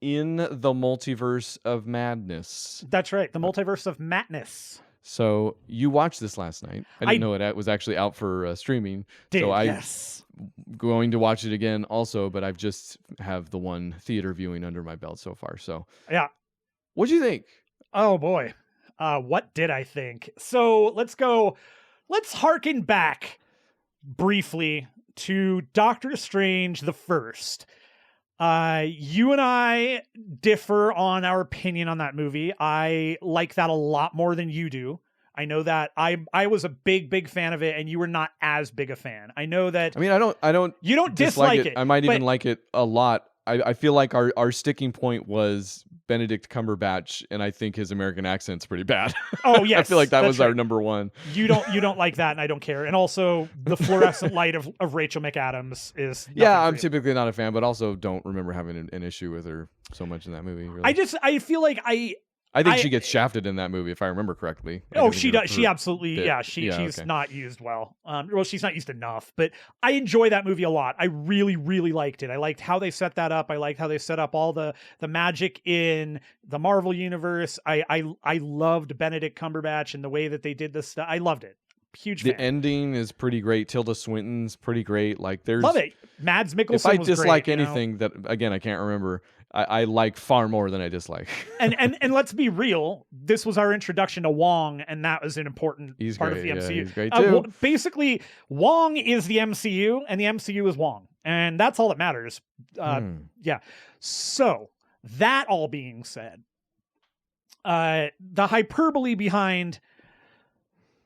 A: in the Multiverse of Madness.
B: That's right. The Multiverse of Madness.
A: So you watched this last night. I didn't know it was actually out for streaming.
B: Yes.
A: Going to watch it again also, but I've just have the one theater viewing under my belt so far. So
B: yeah.
A: What'd you think?
B: Oh boy. What did I think? So let's harken back briefly to Doctor Strange the First. You and I differ on our opinion on that movie. I like that a lot more than you do. I know that I was a big fan of it, and you were not as big a fan. I know that.
A: I mean, you don't
B: dislike it.
A: I might even like it a lot. I feel like our sticking point was Benedict Cumberbatch, and I think his American accent's pretty bad.
B: Oh yes,
A: I feel like that was our number one.
B: You don't like that, and I don't care. And also, the fluorescent light of Rachel McAdams is.
A: Yeah, I'm typically not a fan, but also don't remember having an issue with her so much in that movie. Really.
B: I feel like
A: I think she gets shafted in that movie, if I remember correctly.
B: She does. She absolutely, she's not used well. Well, she's not used enough, but I enjoy that movie a lot. I really, really liked it. I liked how they set that up. I liked how they set up all the magic in the Marvel universe. I loved Benedict Cumberbatch and the way that they did this stuff. I loved it. Huge fan.
A: The ending is pretty great. Tilda Swinton's pretty great. Like there's
B: love it. Mads Mikkelsen.
A: If I
B: was
A: dislike
B: great,
A: anything that again I can't remember. I like far more than I dislike.
B: and let's be real, this was our introduction to Wong, and that was an important part of the MCU.
A: He's great too.
B: Basically, Wong is the MCU, and the MCU is Wong, and that's all that matters. Yeah. So that all being said, the hyperbole behind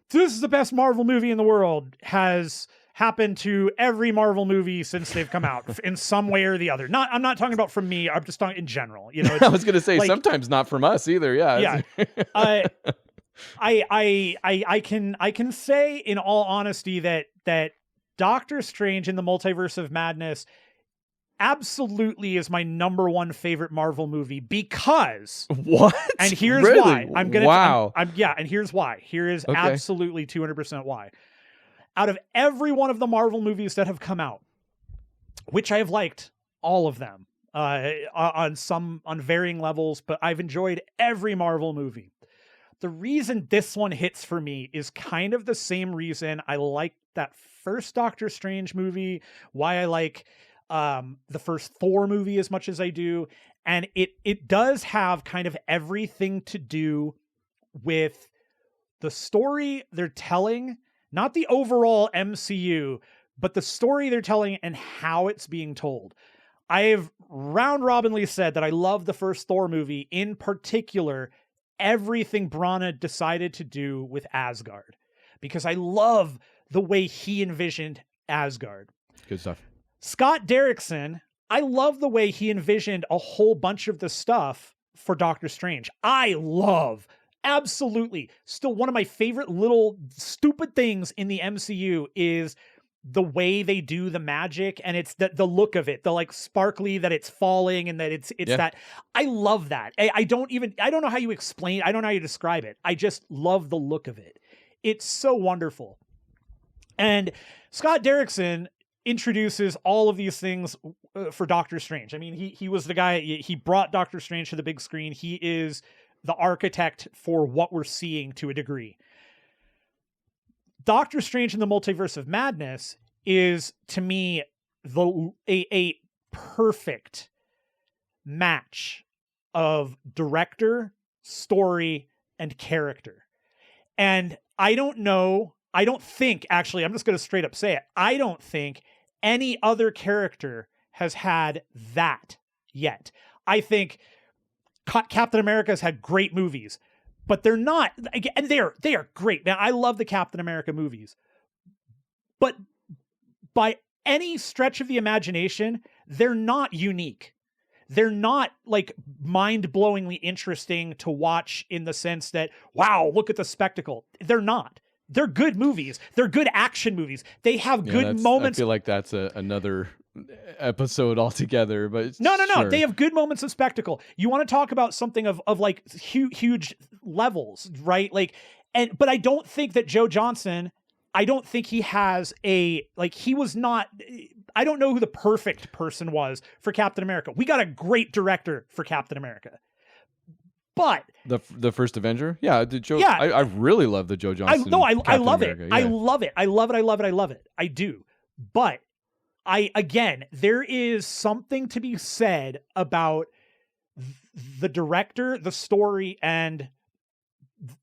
B: this is the best Marvel movie in the world has happened to every Marvel movie since they've come out in some way or the other. I'm not talking about from me. I'm just talking in general. You know,
A: I was going to say
B: like,
A: sometimes not from us either. Yeah.
B: Yeah. I can say in all honesty that Doctor Strange in the Multiverse of Madness absolutely is my number one favorite Marvel movie because
A: what?
B: And here's
A: really?
B: why.
A: Wow.
B: And here's why. Here is
A: Okay.
B: absolutely 200% why. Out of every one of the Marvel movies that have come out, which I have liked all of them on varying levels, but I've enjoyed every Marvel movie. The reason this one hits for me is kind of the same reason I like that first Doctor Strange movie, why I like the first Thor movie as much as I do. And it does have kind of everything to do with the story they're telling, not the overall MCU, but the story they're telling and how it's being told. I've round robinly said that I love the first Thor movie, in particular, everything Branagh decided to do with Asgard, because I love the way he envisioned Asgard.
A: Good stuff.
B: Scott Derrickson, I love the way he envisioned a whole bunch of the stuff for Doctor Strange. I love, absolutely, still one of my favorite little stupid things in the MCU is the way they do the magic, and it's the look of it, the like sparkly that it's falling and that it's that. I love that. I don't know how you explain, I don't know how you describe it. I just love the look of it. It's so wonderful. And Scott Derrickson introduces all of these things for Doctor Strange. I mean, he was the guy, he brought Doctor Strange to the big screen. He is the architect for what we're seeing to a degree. Doctor Strange in the Multiverse of Madness is, to me, a perfect match of director, story, and character. And I don't think, actually, I'm just going to straight up say it, I don't think any other character has had that yet. I think Captain America's had great movies, but they're not, and they are great. Now, I love the Captain America movies, but by any stretch of the imagination, they're not unique. They're not like mind-blowingly interesting to watch in the sense that, wow, look at the spectacle. They're not. They're good movies. They're good action movies. They have good moments.
A: I feel like that's another episode altogether, but
B: no.
A: Sure.
B: They have good moments of spectacle. You want to talk about something of like huge levels, right? Like, but I don't think that Joe Johnson, I don't think he has he was not, I don't know who the perfect person was for Captain America. We got a great director for Captain America. But
A: the first Avenger, Joe.
B: Yeah,
A: I really love the Joe Johnson.
B: I love
A: America.
B: it.
A: Yeah.
B: I love it. I love it. I do. But there is something to be said about the director, the story, and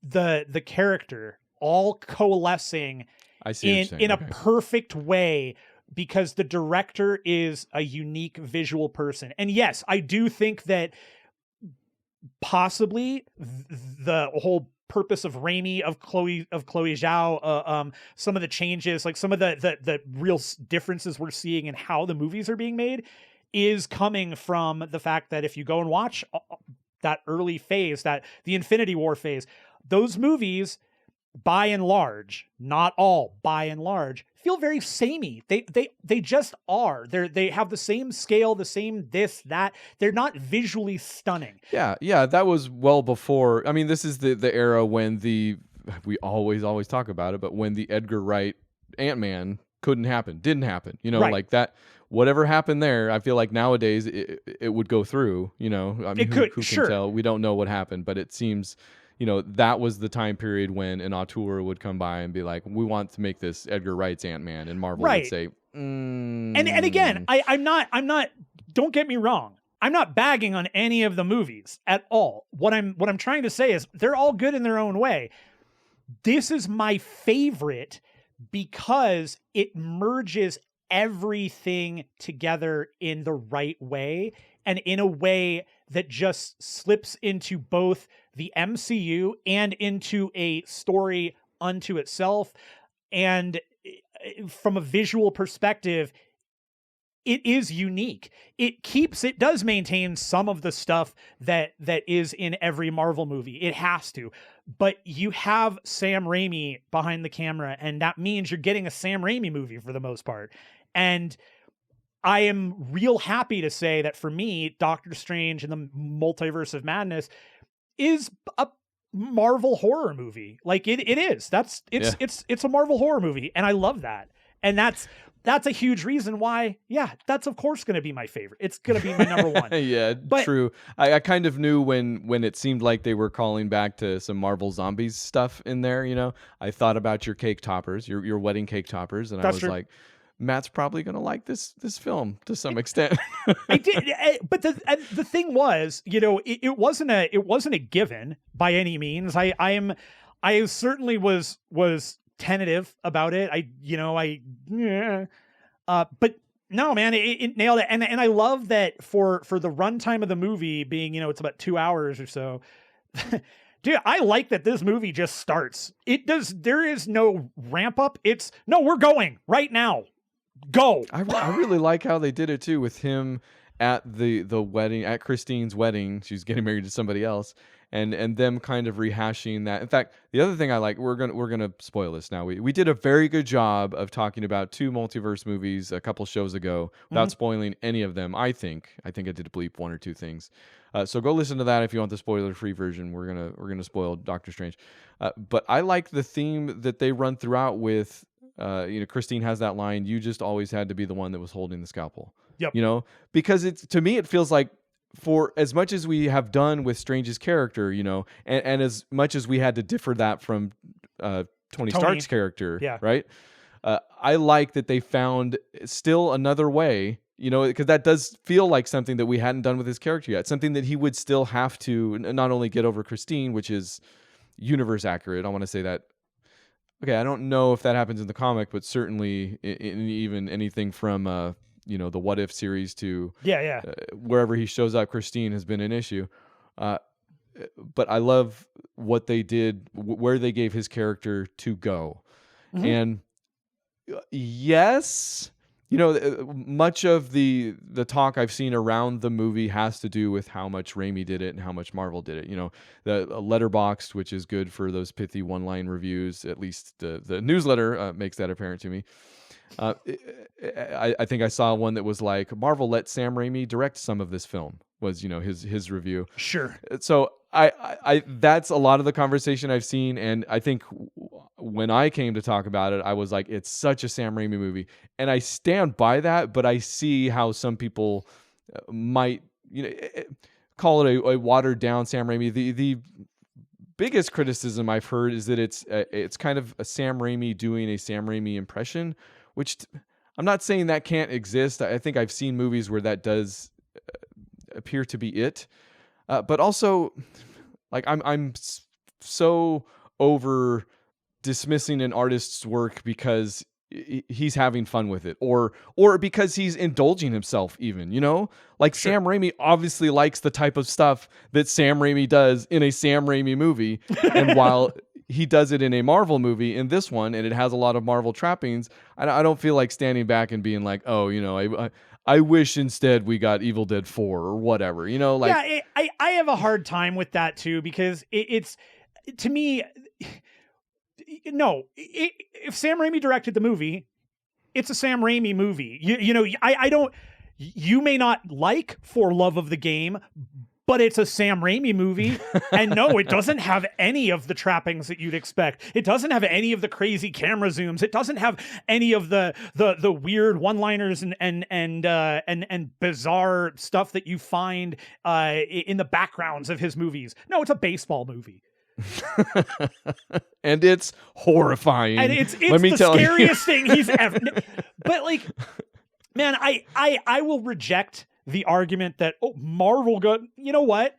B: the character all coalescing in a perfect way, because the director is a unique visual person. And yes, I do think that possibly the whole purpose of Raimi, of Chloe Zhao, some of the changes, like some of the real differences we're seeing in how the movies are being made, is coming from the fact that if you go and watch that early phase, that the Infinity War phase, those movies, by and large, not all, by and large, feel very samey. They just are. They have the same scale, the same this, that. They're not visually stunning.
A: Yeah, that was well before. I mean, this is the era when we always talk about it, but when the Edgar Wright Ant-Man didn't happen. You know,
B: right.
A: Like that. Whatever happened there, I feel like nowadays it would go through. You know, I mean, who can tell? We don't know what happened, but it seems, you know, that was the time period when an auteur would come by and be like, we want to make this Edgar Wright's Ant-Man, and Marvel would say, And
B: again, I'm not, don't get me wrong, I'm not bagging on any of the movies at all. What I'm trying to say is they're all good in their own way. This is my favorite because it merges everything together in the right way, and in a way that just slips into both the MCU and into a story unto itself. And from a visual perspective, it is unique. It does maintain some of the stuff that is in every Marvel movie. It has to. But you have Sam Raimi behind the camera, and that means you're getting a Sam Raimi movie for the most part. And I am real happy to say that for me, Doctor Strange and the Multiverse of Madness is a Marvel horror movie. Like it is. It's a Marvel horror movie, and I love that. And that's a huge reason why, that's of course going to be my favorite. It's going to be my number one.
A: Yeah, true. I kind of knew when it seemed like they were calling back to some Marvel Zombies stuff in there, you know. I thought about your cake toppers, your wedding cake toppers, and I was like, Matt's probably going to like this film to some extent.
B: I did, but the thing was, you know, it wasn't a given by any means. I certainly was tentative about it. But no, man, it nailed it. And I love that for the runtime of the movie being, you know, it's about 2 hours or so. Dude, I like that this movie just starts. There is no ramp up. We're going right now. Go.
A: I really like how they did it too, with him at the wedding, at Christine's wedding. She's getting married to somebody else, and them kind of rehashing that. In fact, the other thing I like, we're gonna spoil this now. We did a very good job of talking about 2 multiverse movies a couple shows ago without spoiling any of them. I think I did bleep 1 or 2 things. So go listen to that if you want the spoiler-free version. We're gonna spoil Doctor Strange, but I like the theme that they run throughout with. You know, Christine has that line, "You just always had to be the one that was holding the scalpel."
B: Yep.
A: You know, because to me it feels like, for as much as we have done with Strange's character, you know, and as much as we had to differ that from Tony Stark's character, right? I like that they found still another way, you know, because that does feel like something that we hadn't done with his character yet. Something that he would still have to not only get over Christine, which is universe accurate. I want to say that. Okay, I don't know if that happens in the comic, but certainly in even anything from you know, the What If series to wherever he shows up, Christine has been an issue. But I love what they did, where they gave his character to go. Mm-hmm. And yes, you know, much of the talk I've seen around the movie has to do with how much Raimi did it and how much Marvel did it. You know, the Letterboxd, which is good for those pithy one-line reviews, at least the newsletter makes that apparent to me. I think I saw one that was like, Marvel let Sam Raimi direct some of this film, was, you know, his review.
B: Sure.
A: So I that's a lot of the conversation I've seen, and I think when I came to talk about it, I was like, it's such a Sam Raimi movie, and I stand by that. But I see how some people might, you know, call it a watered down Sam Raimi. The biggest criticism I've heard is that it's kind of a Sam Raimi doing a Sam Raimi impression, which I'm not saying that can't exist. I think I've seen movies where that does appear to be it. But also, like, I'm so over dismissing an artist's work because he's having fun with it, or because he's indulging himself, even, you know, like Sam Raimi obviously likes the type of stuff that Sam Raimi does in a Sam Raimi movie. And while he does it in a Marvel movie, in this one, and it has a lot of Marvel trappings, I don't feel like standing back and being like, oh, you know, I wish instead we got Evil Dead 4 or whatever, you know, like.
B: Yeah, I have a hard time with that too, because it's to me, no, if Sam Raimi directed the movie, it's a Sam Raimi movie. You know, I don't, you may not like For Love of the Game, but it's a Sam Raimi movie. And no, it doesn't have any of the trappings that you'd expect. It doesn't have any of the crazy camera zooms. It doesn't have any of the weird one-liners and bizarre stuff that you find in the backgrounds of his movies. No, it's a baseball movie.
A: And it's horrifying.
B: And it's the scariest thing he's ever. But like, man, I will reject the argument that, oh, Marvel you know what?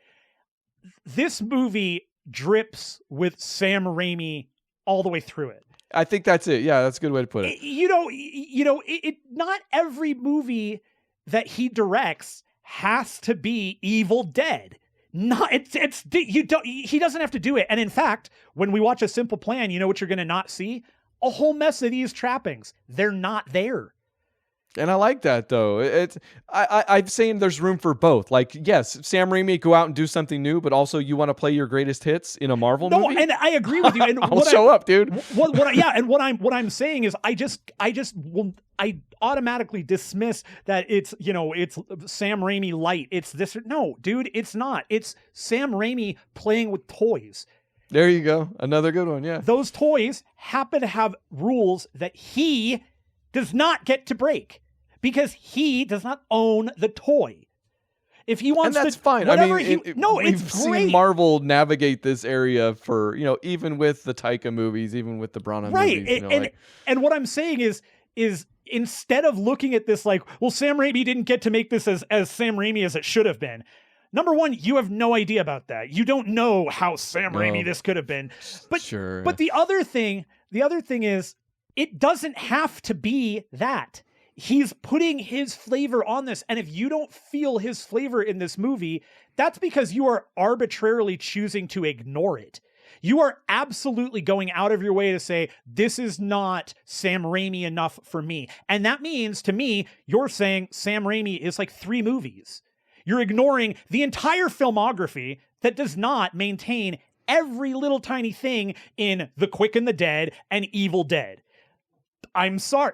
B: This movie drips with Sam Raimi all the way through it.
A: I think that's it. Yeah, that's a good way to put it.
B: Not every movie that he directs has to be Evil Dead. not. It's you don't. He doesn't have to do it. And in fact, when we watch A Simple Plan, you know what you're going to not see? A whole mess of these trappings. They're not there.
A: And I like that though. I'm saying there's room for both. Like, yes, Sam Raimi go out and do something new, but also you want to play your greatest hits in a Marvel movie.
B: No, and I agree with you. And
A: I'll show up, dude.
B: What I'm saying is, I automatically dismiss that it's Sam Raimi light. It's this. No, dude, it's not. It's Sam Raimi playing with toys.
A: There you go. Another good one. Yeah.
B: Those toys happen to have rules that he does not get to break. Because he does not own the toy. If he wants,
A: and that's fine. I mean, we've seen
B: great.
A: Marvel navigate this area for even with the Taika movies, even with the Branagh movies.
B: And what I'm saying is instead of looking at this like, well, Sam Raimi didn't get to make this as Sam Raimi as it should have been. Number one, you have no idea about that. You don't know how Sam Raimi this could have been. But
A: sure.
B: But the other thing is, it doesn't have to be that. He's putting his flavor on this. And if you don't feel his flavor in this movie, that's because you are arbitrarily choosing to ignore it. You are absolutely going out of your way to say, this is not Sam Raimi enough for me. And that means, to me, you're saying Sam Raimi is like 3 movies. You're ignoring the entire filmography that does not maintain every little tiny thing in The Quick and the Dead and Evil Dead. I'm sorry.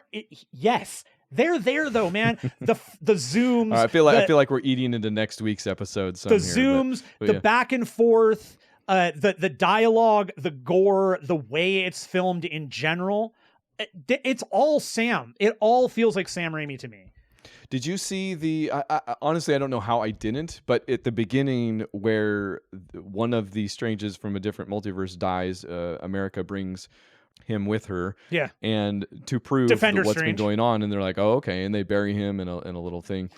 B: Yes. They're there though, man. The zooms.
A: I feel like we're eating into next week's episode.
B: The zooms, the back and forth, the dialogue, the gore, the way it's filmed in general. It's all Sam. It all feels like Sam Raimi to me.
A: Did you see honestly, I don't know how I didn't, but at the beginning where one of the Stranges from a different multiverse dies, America brings him with her, and to prove what's been going on, and they're like, oh, okay, and they bury him in a little thing.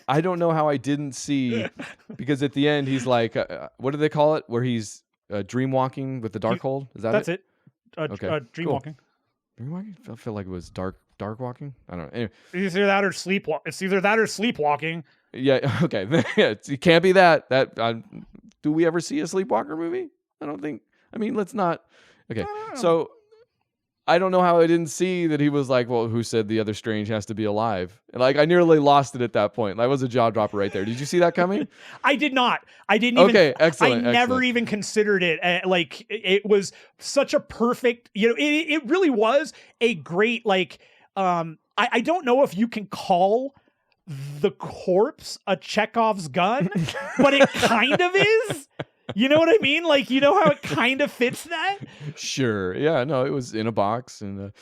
A: I don't know how I didn't see, because at the end he's like, what do they call it, where he's dream walking with the Darkhold? Is that
B: that's
A: it?
B: Okay, dream walking.
A: Dream walking? I feel like it was dark walking. I don't know. Anyway.
B: It's either that or sleepwalking. It's either that or sleepwalking.
A: Yeah. Okay. It can't be that. Do we ever see a Sleepwalker movie? I don't think. I mean, let's not. Okay. So I don't know how I didn't see that he was like, well, who said the other Strange has to be alive? And like, I nearly lost it at that point. That was a jaw dropper right there. Did you see that coming?
B: I did not. I didn't even.
A: Okay, excellent.
B: I never even considered it. Like, it was such a perfect, it really was a great, like, I don't know if you can call the corpse a Chekhov's gun, but it kind of is. You know what I mean? Like, you know how it kind of fits that?
A: Sure. Yeah, no, it was in a box. And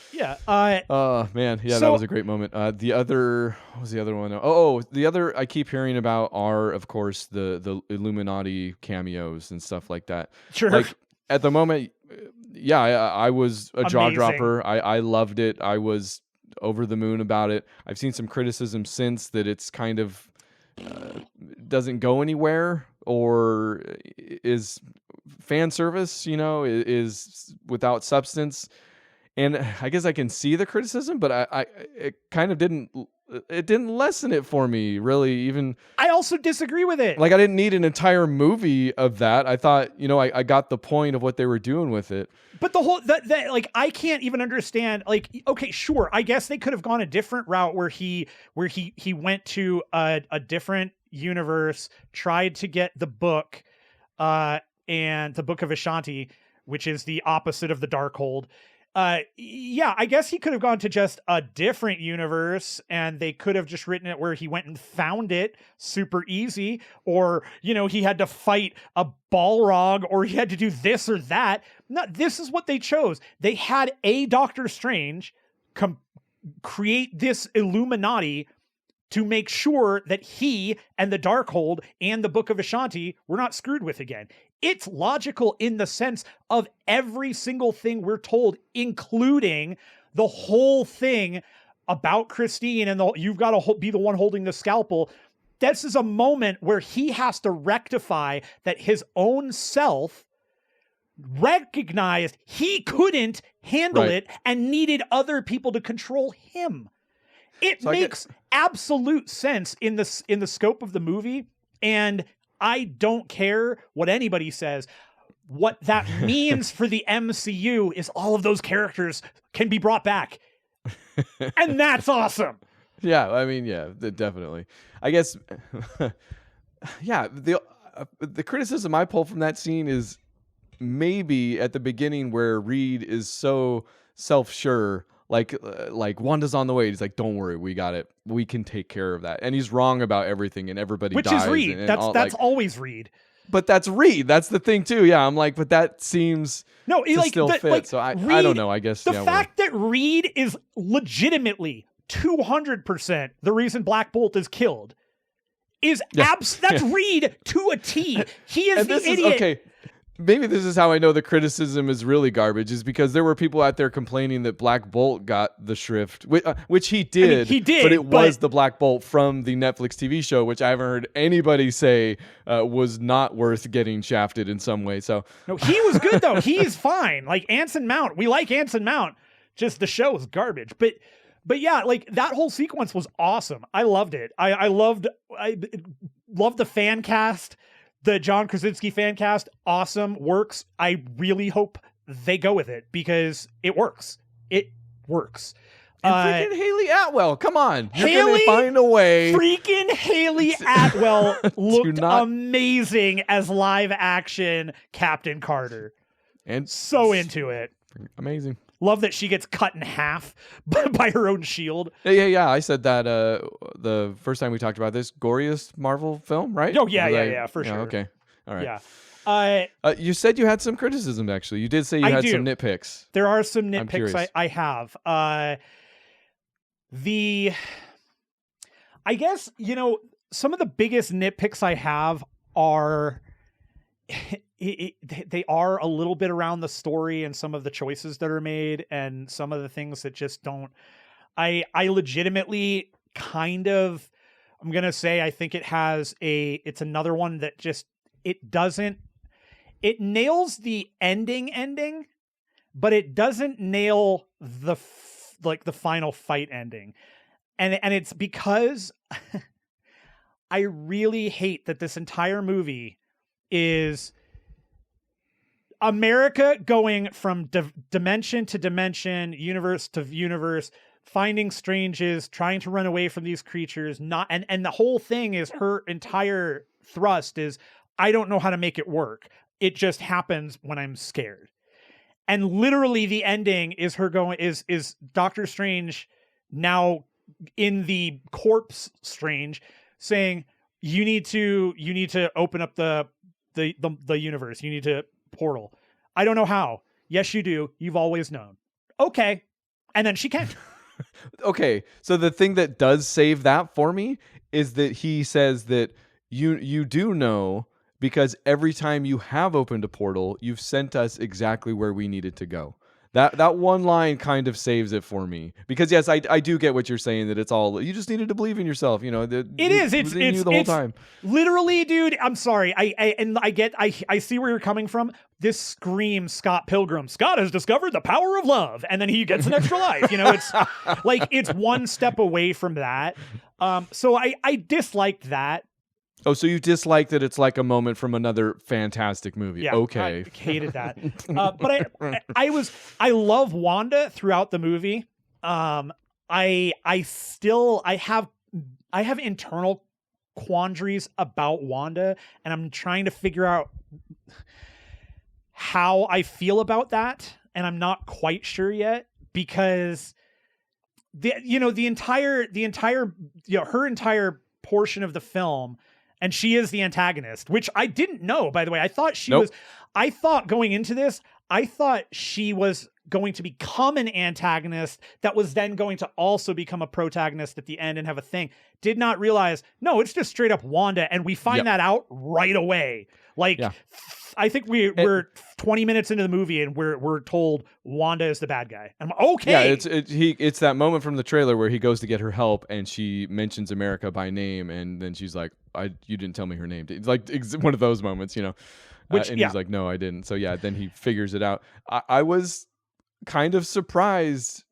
A: oh, man. Yeah, that was a great moment. What was the other one? Oh, the other I keep hearing about are, of course, the Illuminati cameos and stuff like that.
B: Sure.
A: Like, at the moment, yeah, I was a jaw dropper. I loved it. I was over the moon about it. I've seen some criticism since that it's kind of doesn't go anywhere, or is fan service, is without substance. And I guess I can see the criticism, but it kind of didn't lessen it for me, really. Even
B: I also disagree with it.
A: Like, I didn't need an entire movie of that. I thought, I got the point of what they were doing with it.
B: But the whole that like, I can't even understand. Like, okay, sure, I guess they could have gone a different route where he went to a different universe, tried to get the book, and the Book of Ashanti, which is the opposite of the Darkhold. Yeah, I guess he could have gone to just a different universe, and they could have just written it where he went and found it super easy, or, he had to fight a Balrog, or he had to do this or that. No, this is what they chose. They had a Doctor Strange create this Illuminati to make sure that he and the Darkhold and the Book of Ashanti were not screwed with again. It's logical in the sense of every single thing we're told, including the whole thing about Christine and you've got to be the one holding the scalpel. This is a moment where he has to rectify that his own self recognized he couldn't handle it and needed other people to control him. It makes absolute sense in the scope of the movie, and I don't care what anybody says. What that means for the MCU is all of those characters can be brought back. And that's awesome.
A: Yeah, I mean, yeah, definitely. I guess, yeah, the criticism I pull from that scene is maybe at the beginning where Reed is so self-sure, like Wanda's on the way. He's like, "Don't worry, we got it. We can take care of that." And he's wrong about everything, and everybody
B: Which
A: dies.
B: is Reed.
A: And
B: That's
A: all, like,
B: always Reed.
A: But that's Reed. That's the thing too. Yeah, I'm like, but that seems
B: no,
A: to still fit.
B: Like,
A: so I
B: Reed,
A: don't know. I guess
B: the fact that Reed is legitimately 200% the reason Black Bolt is killed is that's Reed to a T. He is the idiot.
A: Okay. Maybe this is how I know the criticism is really garbage, is because there were people out there complaining that Black Bolt got the shrift, which he did. I mean,
B: he did,
A: but it was the Black Bolt from the Netflix TV show, which I haven't heard anybody say was not worth getting shafted in some way. So
B: no, he was good though. He's fine. Like Anson Mount, we like Anson Mount. Just the show is garbage, but yeah, like that whole sequence was awesome. I loved it. I loved the fan cast. The John Krasinski fan cast, awesome, works. I really hope they go with it because it works. It works.
A: And freaking Haley Atwell, come on. You're going to find a way.
B: Freaking Haley Atwell looked amazing as live action Captain Carter.
A: And
B: so into it.
A: Amazing.
B: Love that she gets cut in half by her own shield.
A: Yeah. I said that the first time we talked about this, goriest Marvel film, right?
B: Oh, yeah, for sure.
A: Okay. All right.
B: Yeah.
A: You said you had some criticism, actually. You did say you had some nitpicks.
B: There are some nitpicks I have. I guess, some of the biggest nitpicks I have are... they are a little bit around the story and some of the choices that are made and some of the things that just don't. I legitimately kind of, I'm gonna say I think it's another one that just it nails the ending, but it doesn't nail the final fight ending, and it's because I really hate that this entire movie is America going from dimension to dimension, universe to universe, finding stranges, trying to run away from these creatures, and the whole thing is her entire thrust is, I don't know how to make it work. It just happens when I'm scared. And literally the ending is her going, is Doctor Strange now in the corpse Strange saying, you need to open up the universe. You need to portal. I don't know how. Yes, you do. You've always known. Okay. And then she can.
A: Okay. So the thing that does save that for me is that he says that you do know, because every time you have opened a portal, you've sent us exactly where we needed to go. That one line kind of saves it for me, because yes, I do get what you're saying, that it's all, you just needed to believe in yourself. It's in you the whole time.
B: Literally, dude. I'm sorry. I see where you're coming from. This screams Scott Pilgrim. Scott has discovered the power of love, and then he gets an extra life. It's like it's one step away from that. So I disliked that.
A: Oh, so you dislike that it's like a moment from another fantastic movie.
B: Yeah,
A: okay.
B: I hated that. But I love Wanda throughout the movie. I have internal quandaries about Wanda, and I'm trying to figure out how I feel about that, and I'm not quite sure yet, because her entire portion of the film. And she is the antagonist, which I didn't know, by the way. I thought I thought going into this, I thought she was going to become an antagonist that was then going to also become a protagonist at the end and have a thing. Did not realize, no, it's just straight up Wanda. And we find that out right away. I think we're 20 minutes into the movie and we're told Wanda is the bad guy. I'm okay.
A: Yeah, it's that moment from the trailer where he goes to get her help and she mentions America by name, and then she's like, you didn't tell me her name. It's like one of those moments, and he's like, no, I didn't. So yeah, then he figures it out. I was kind of surprised.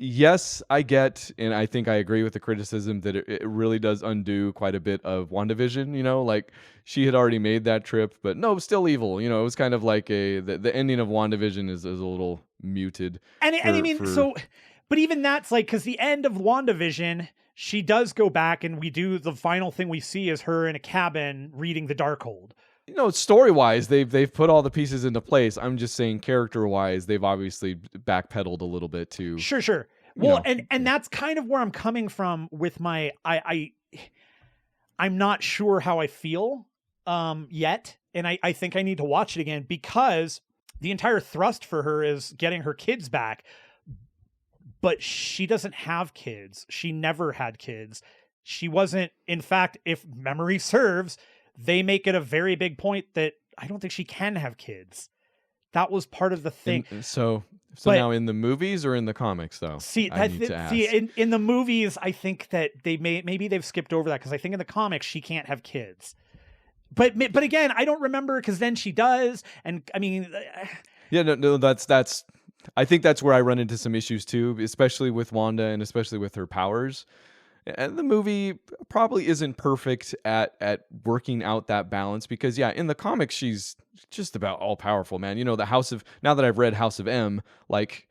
A: yes, I get, and I think I agree with the criticism that it really does undo quite a bit of WandaVision. Like she had already made that trip, but no, still evil. It was kind of like the ending of WandaVision is a little muted.
B: And I mean, but even that's like, because the end of WandaVision, she does go back, and we do the final thing we see is her in a cabin reading the Darkhold.
A: Story-wise, they've put all the pieces into place. I'm just saying, character-wise, they've obviously backpedaled a little bit too.
B: Sure. Well, and that's kind of where I'm coming from with my I'm not sure how I feel yet, and I think I need to watch it again, because the entire thrust for her is getting her kids back. But she doesn't have kids. She never had kids. She wasn't, in fact, if memory serves, they make it a very big point that I don't think she can have kids. That was part of the thing.
A: So now in the movies or in the comics, though?
B: In the movies, I think that maybe they've skipped over that, because I think in the comics she can't have kids. But again, I don't remember, because then she does, and I mean,
A: yeah, no, that's. I think that's where I run into some issues too, especially with Wanda and especially with her powers. And the movie probably isn't perfect at working out that balance, because in the comics she's just about all powerful, man. Now that I've read House of M, like,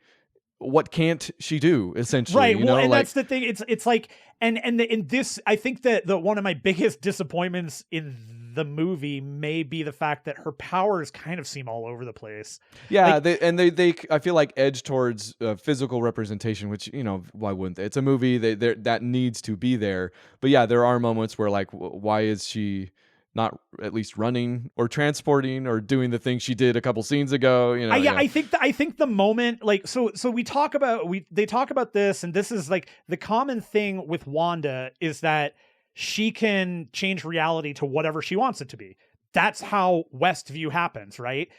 A: what can't she do, essentially?
B: Right. Well, and that's the thing. It's like, and in this, I think that one of my biggest disappointments in the movie may be the fact that her powers kind of seem all over the place.
A: Yeah, they I feel like edge towards physical representation, which, why wouldn't they? It's a movie, that needs to be there. But yeah, there are moments where, like, why is she not at least running or transporting or doing the thing she did a couple scenes ago?
B: I think the moment, like, so they talk about this, and this is like the common thing with Wanda is that she can change reality to whatever she wants it to be. That's how Westview happens, right?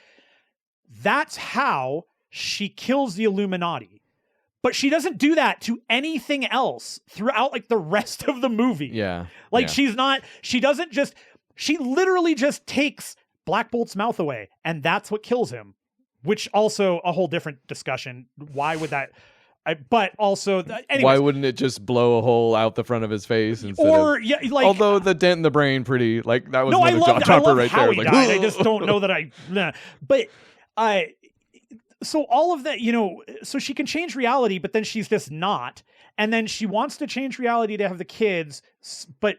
B: That's how she kills the Illuminati. But she doesn't do that to anything else throughout, like, the rest of the movie.
A: Yeah.
B: Like, she literally just takes Black Bolt's mouth away, and that's what kills him, which also a whole different discussion. Why would that... but also, anyways,
A: why wouldn't it just blow a hole out the front of his face instead although the dent in the brain, pretty, like, that was another jaw dropper right there.
B: Like, I just don't know that but so all of that, so she can change reality, but then she's just not, and then she wants to change reality to have the kids, but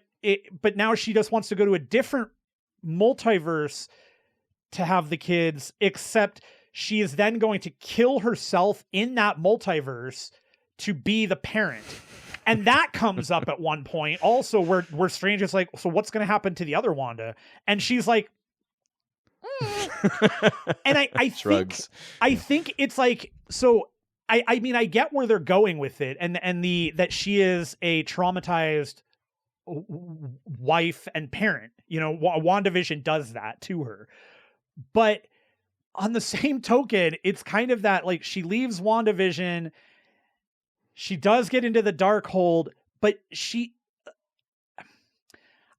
B: now she just wants to go to a different multiverse to have the kids, except she is then going to kill herself in that multiverse to be the parent. And that comes up at one point also, where Strange is like, so what's going to happen to the other Wanda? And she's like, and I think it's like, so I mean, I get where they're going with it, and that she is a traumatized wife and parent. WandaVision does that to her. But on the same token, it's kind of that, like, she leaves WandaVision, she does get into the Darkhold, but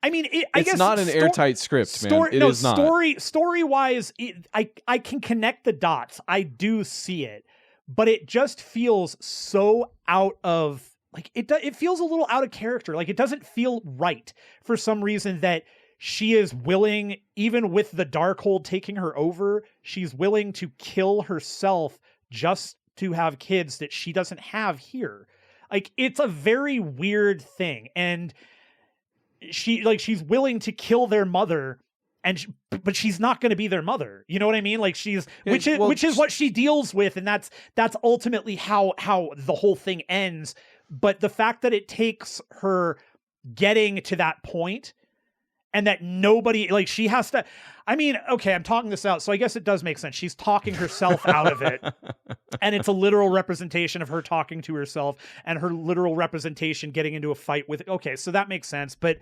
B: I mean, I guess
A: it's not an airtight script, man. It is not.
B: Story-wise, I can connect the dots. I do see it, but it just feels so out of, like, it feels a little out of character. Like, it doesn't feel right for some reason that she is willing, even with the Darkhold taking her over, she's willing to kill herself just to have kids that she doesn't have here. Like, it's a very weird thing. And she's willing to kill their mother, but she's not going to be their mother. You know what I mean? Like, which is what she deals with. And that's ultimately how the whole thing ends. But the fact that it takes her getting to that point, and that nobody, like, she has to, I mean, okay, I'm talking this out, so I guess it does make sense. She's talking herself out of it. And it's a literal representation of her talking to herself, and her literal representation getting into a fight with, okay, so that makes sense. But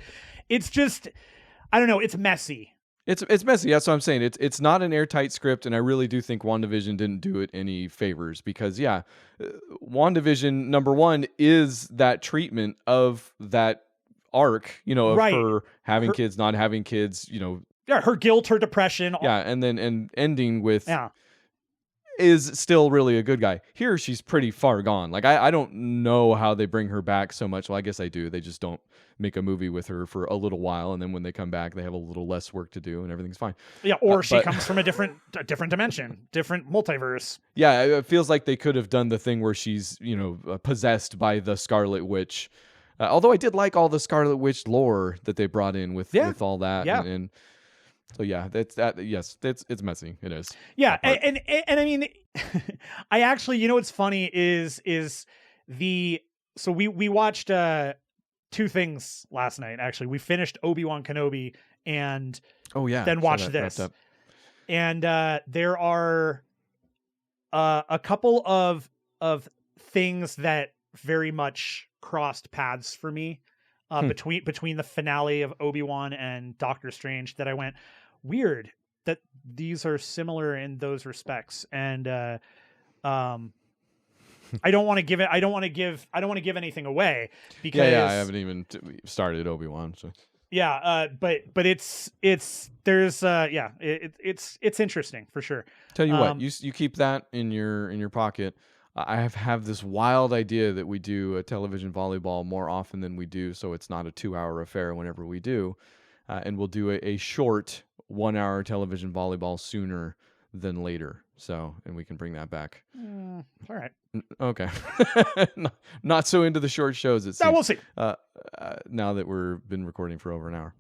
B: it's just, I don't know, it's messy.
A: It's messy. That's what I'm saying. It's not an airtight script, and I really do think WandaVision didn't do it any favors, because WandaVision, number one, is that treatment of that arc, of her having kids, not having kids,
B: her guilt, her depression,
A: and then ending with is still really a good guy. Here, she's pretty far gone. Like, I don't know how they bring her back so much. Well, I guess I do. They just don't make a movie with her for a little while, and then when they come back, they have a little less work to do, and everything's fine.
B: Yeah, or she comes from a different dimension, different multiverse.
A: Yeah, it feels like they could have done the thing where she's, possessed by the Scarlet Witch. Although I did like all the Scarlet Witch lore that they brought in with all that, and so yeah, yes, it's messy. It is.
B: Yeah, and I mean, I actually, what's funny is so we watched two things last night. Actually, we finished Obi-Wan Kenobi and then watched this. And there are a couple of things that very much crossed paths for me between the finale of Obi-Wan and Doctor Strange that I went, weird that these are similar in those respects. And I don't want to give anything away because
A: I haven't even started Obi-Wan, so
B: but it's interesting for sure.
A: Tell you what, you keep that in your pocket. I have this wild idea that we do a television volleyball more often than we do, so it's not a 2-hour affair whenever we do, and we'll do a short 1-hour television volleyball sooner than later. So, and we can bring that back.
B: All right.
A: Okay. Not so into the short shows, it seems.
B: No, we'll see.
A: Now that we've been recording for over an hour.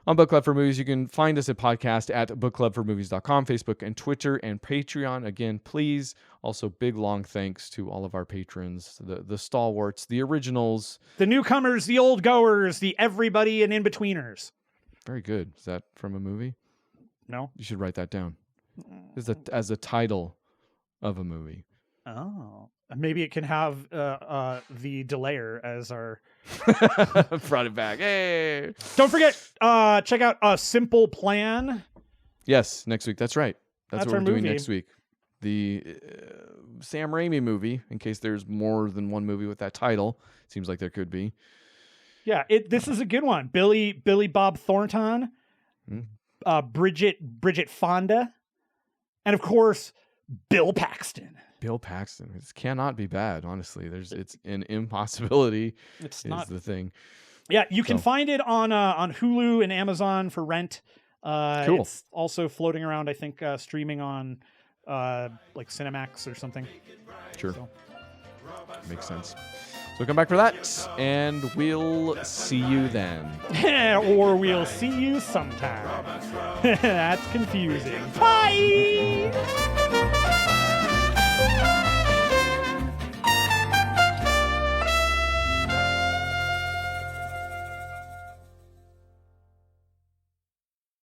A: On Book Club for Movies, you can find us at podcast at bookclubformovies.com, Facebook and Twitter and Patreon. Again, please, also big long thanks to all of our patrons, the stalwarts, the originals.
B: The newcomers, the old goers, the everybody and in-betweeners.
A: Very good. Is that from a movie?
B: No.
A: You should write that down. As a title of a movie.
B: Oh, maybe it can have the delayer as our
A: brought it back. Hey,
B: don't forget, check out A Simple Plan.
A: Yes, next week. That's right. That's what we're doing next week. The Sam Raimi movie. In case there's more than one movie with that title, seems like there could be.
B: Yeah, this is a good one. Billy Bob Thornton, Bridget Fonda, and of course Bill Paxton.
A: Bill Paxton. It cannot be bad, honestly. It's an impossibility.
B: It's not
A: the thing.
B: Yeah, you can find it on Hulu and Amazon for rent.
A: Cool.
B: It's also floating around, I think, streaming on like Cinemax or something.
A: Sure. So. Makes sense. So come back for that, and we'll see you then.
B: Or we'll see you sometime. That's confusing. Bye!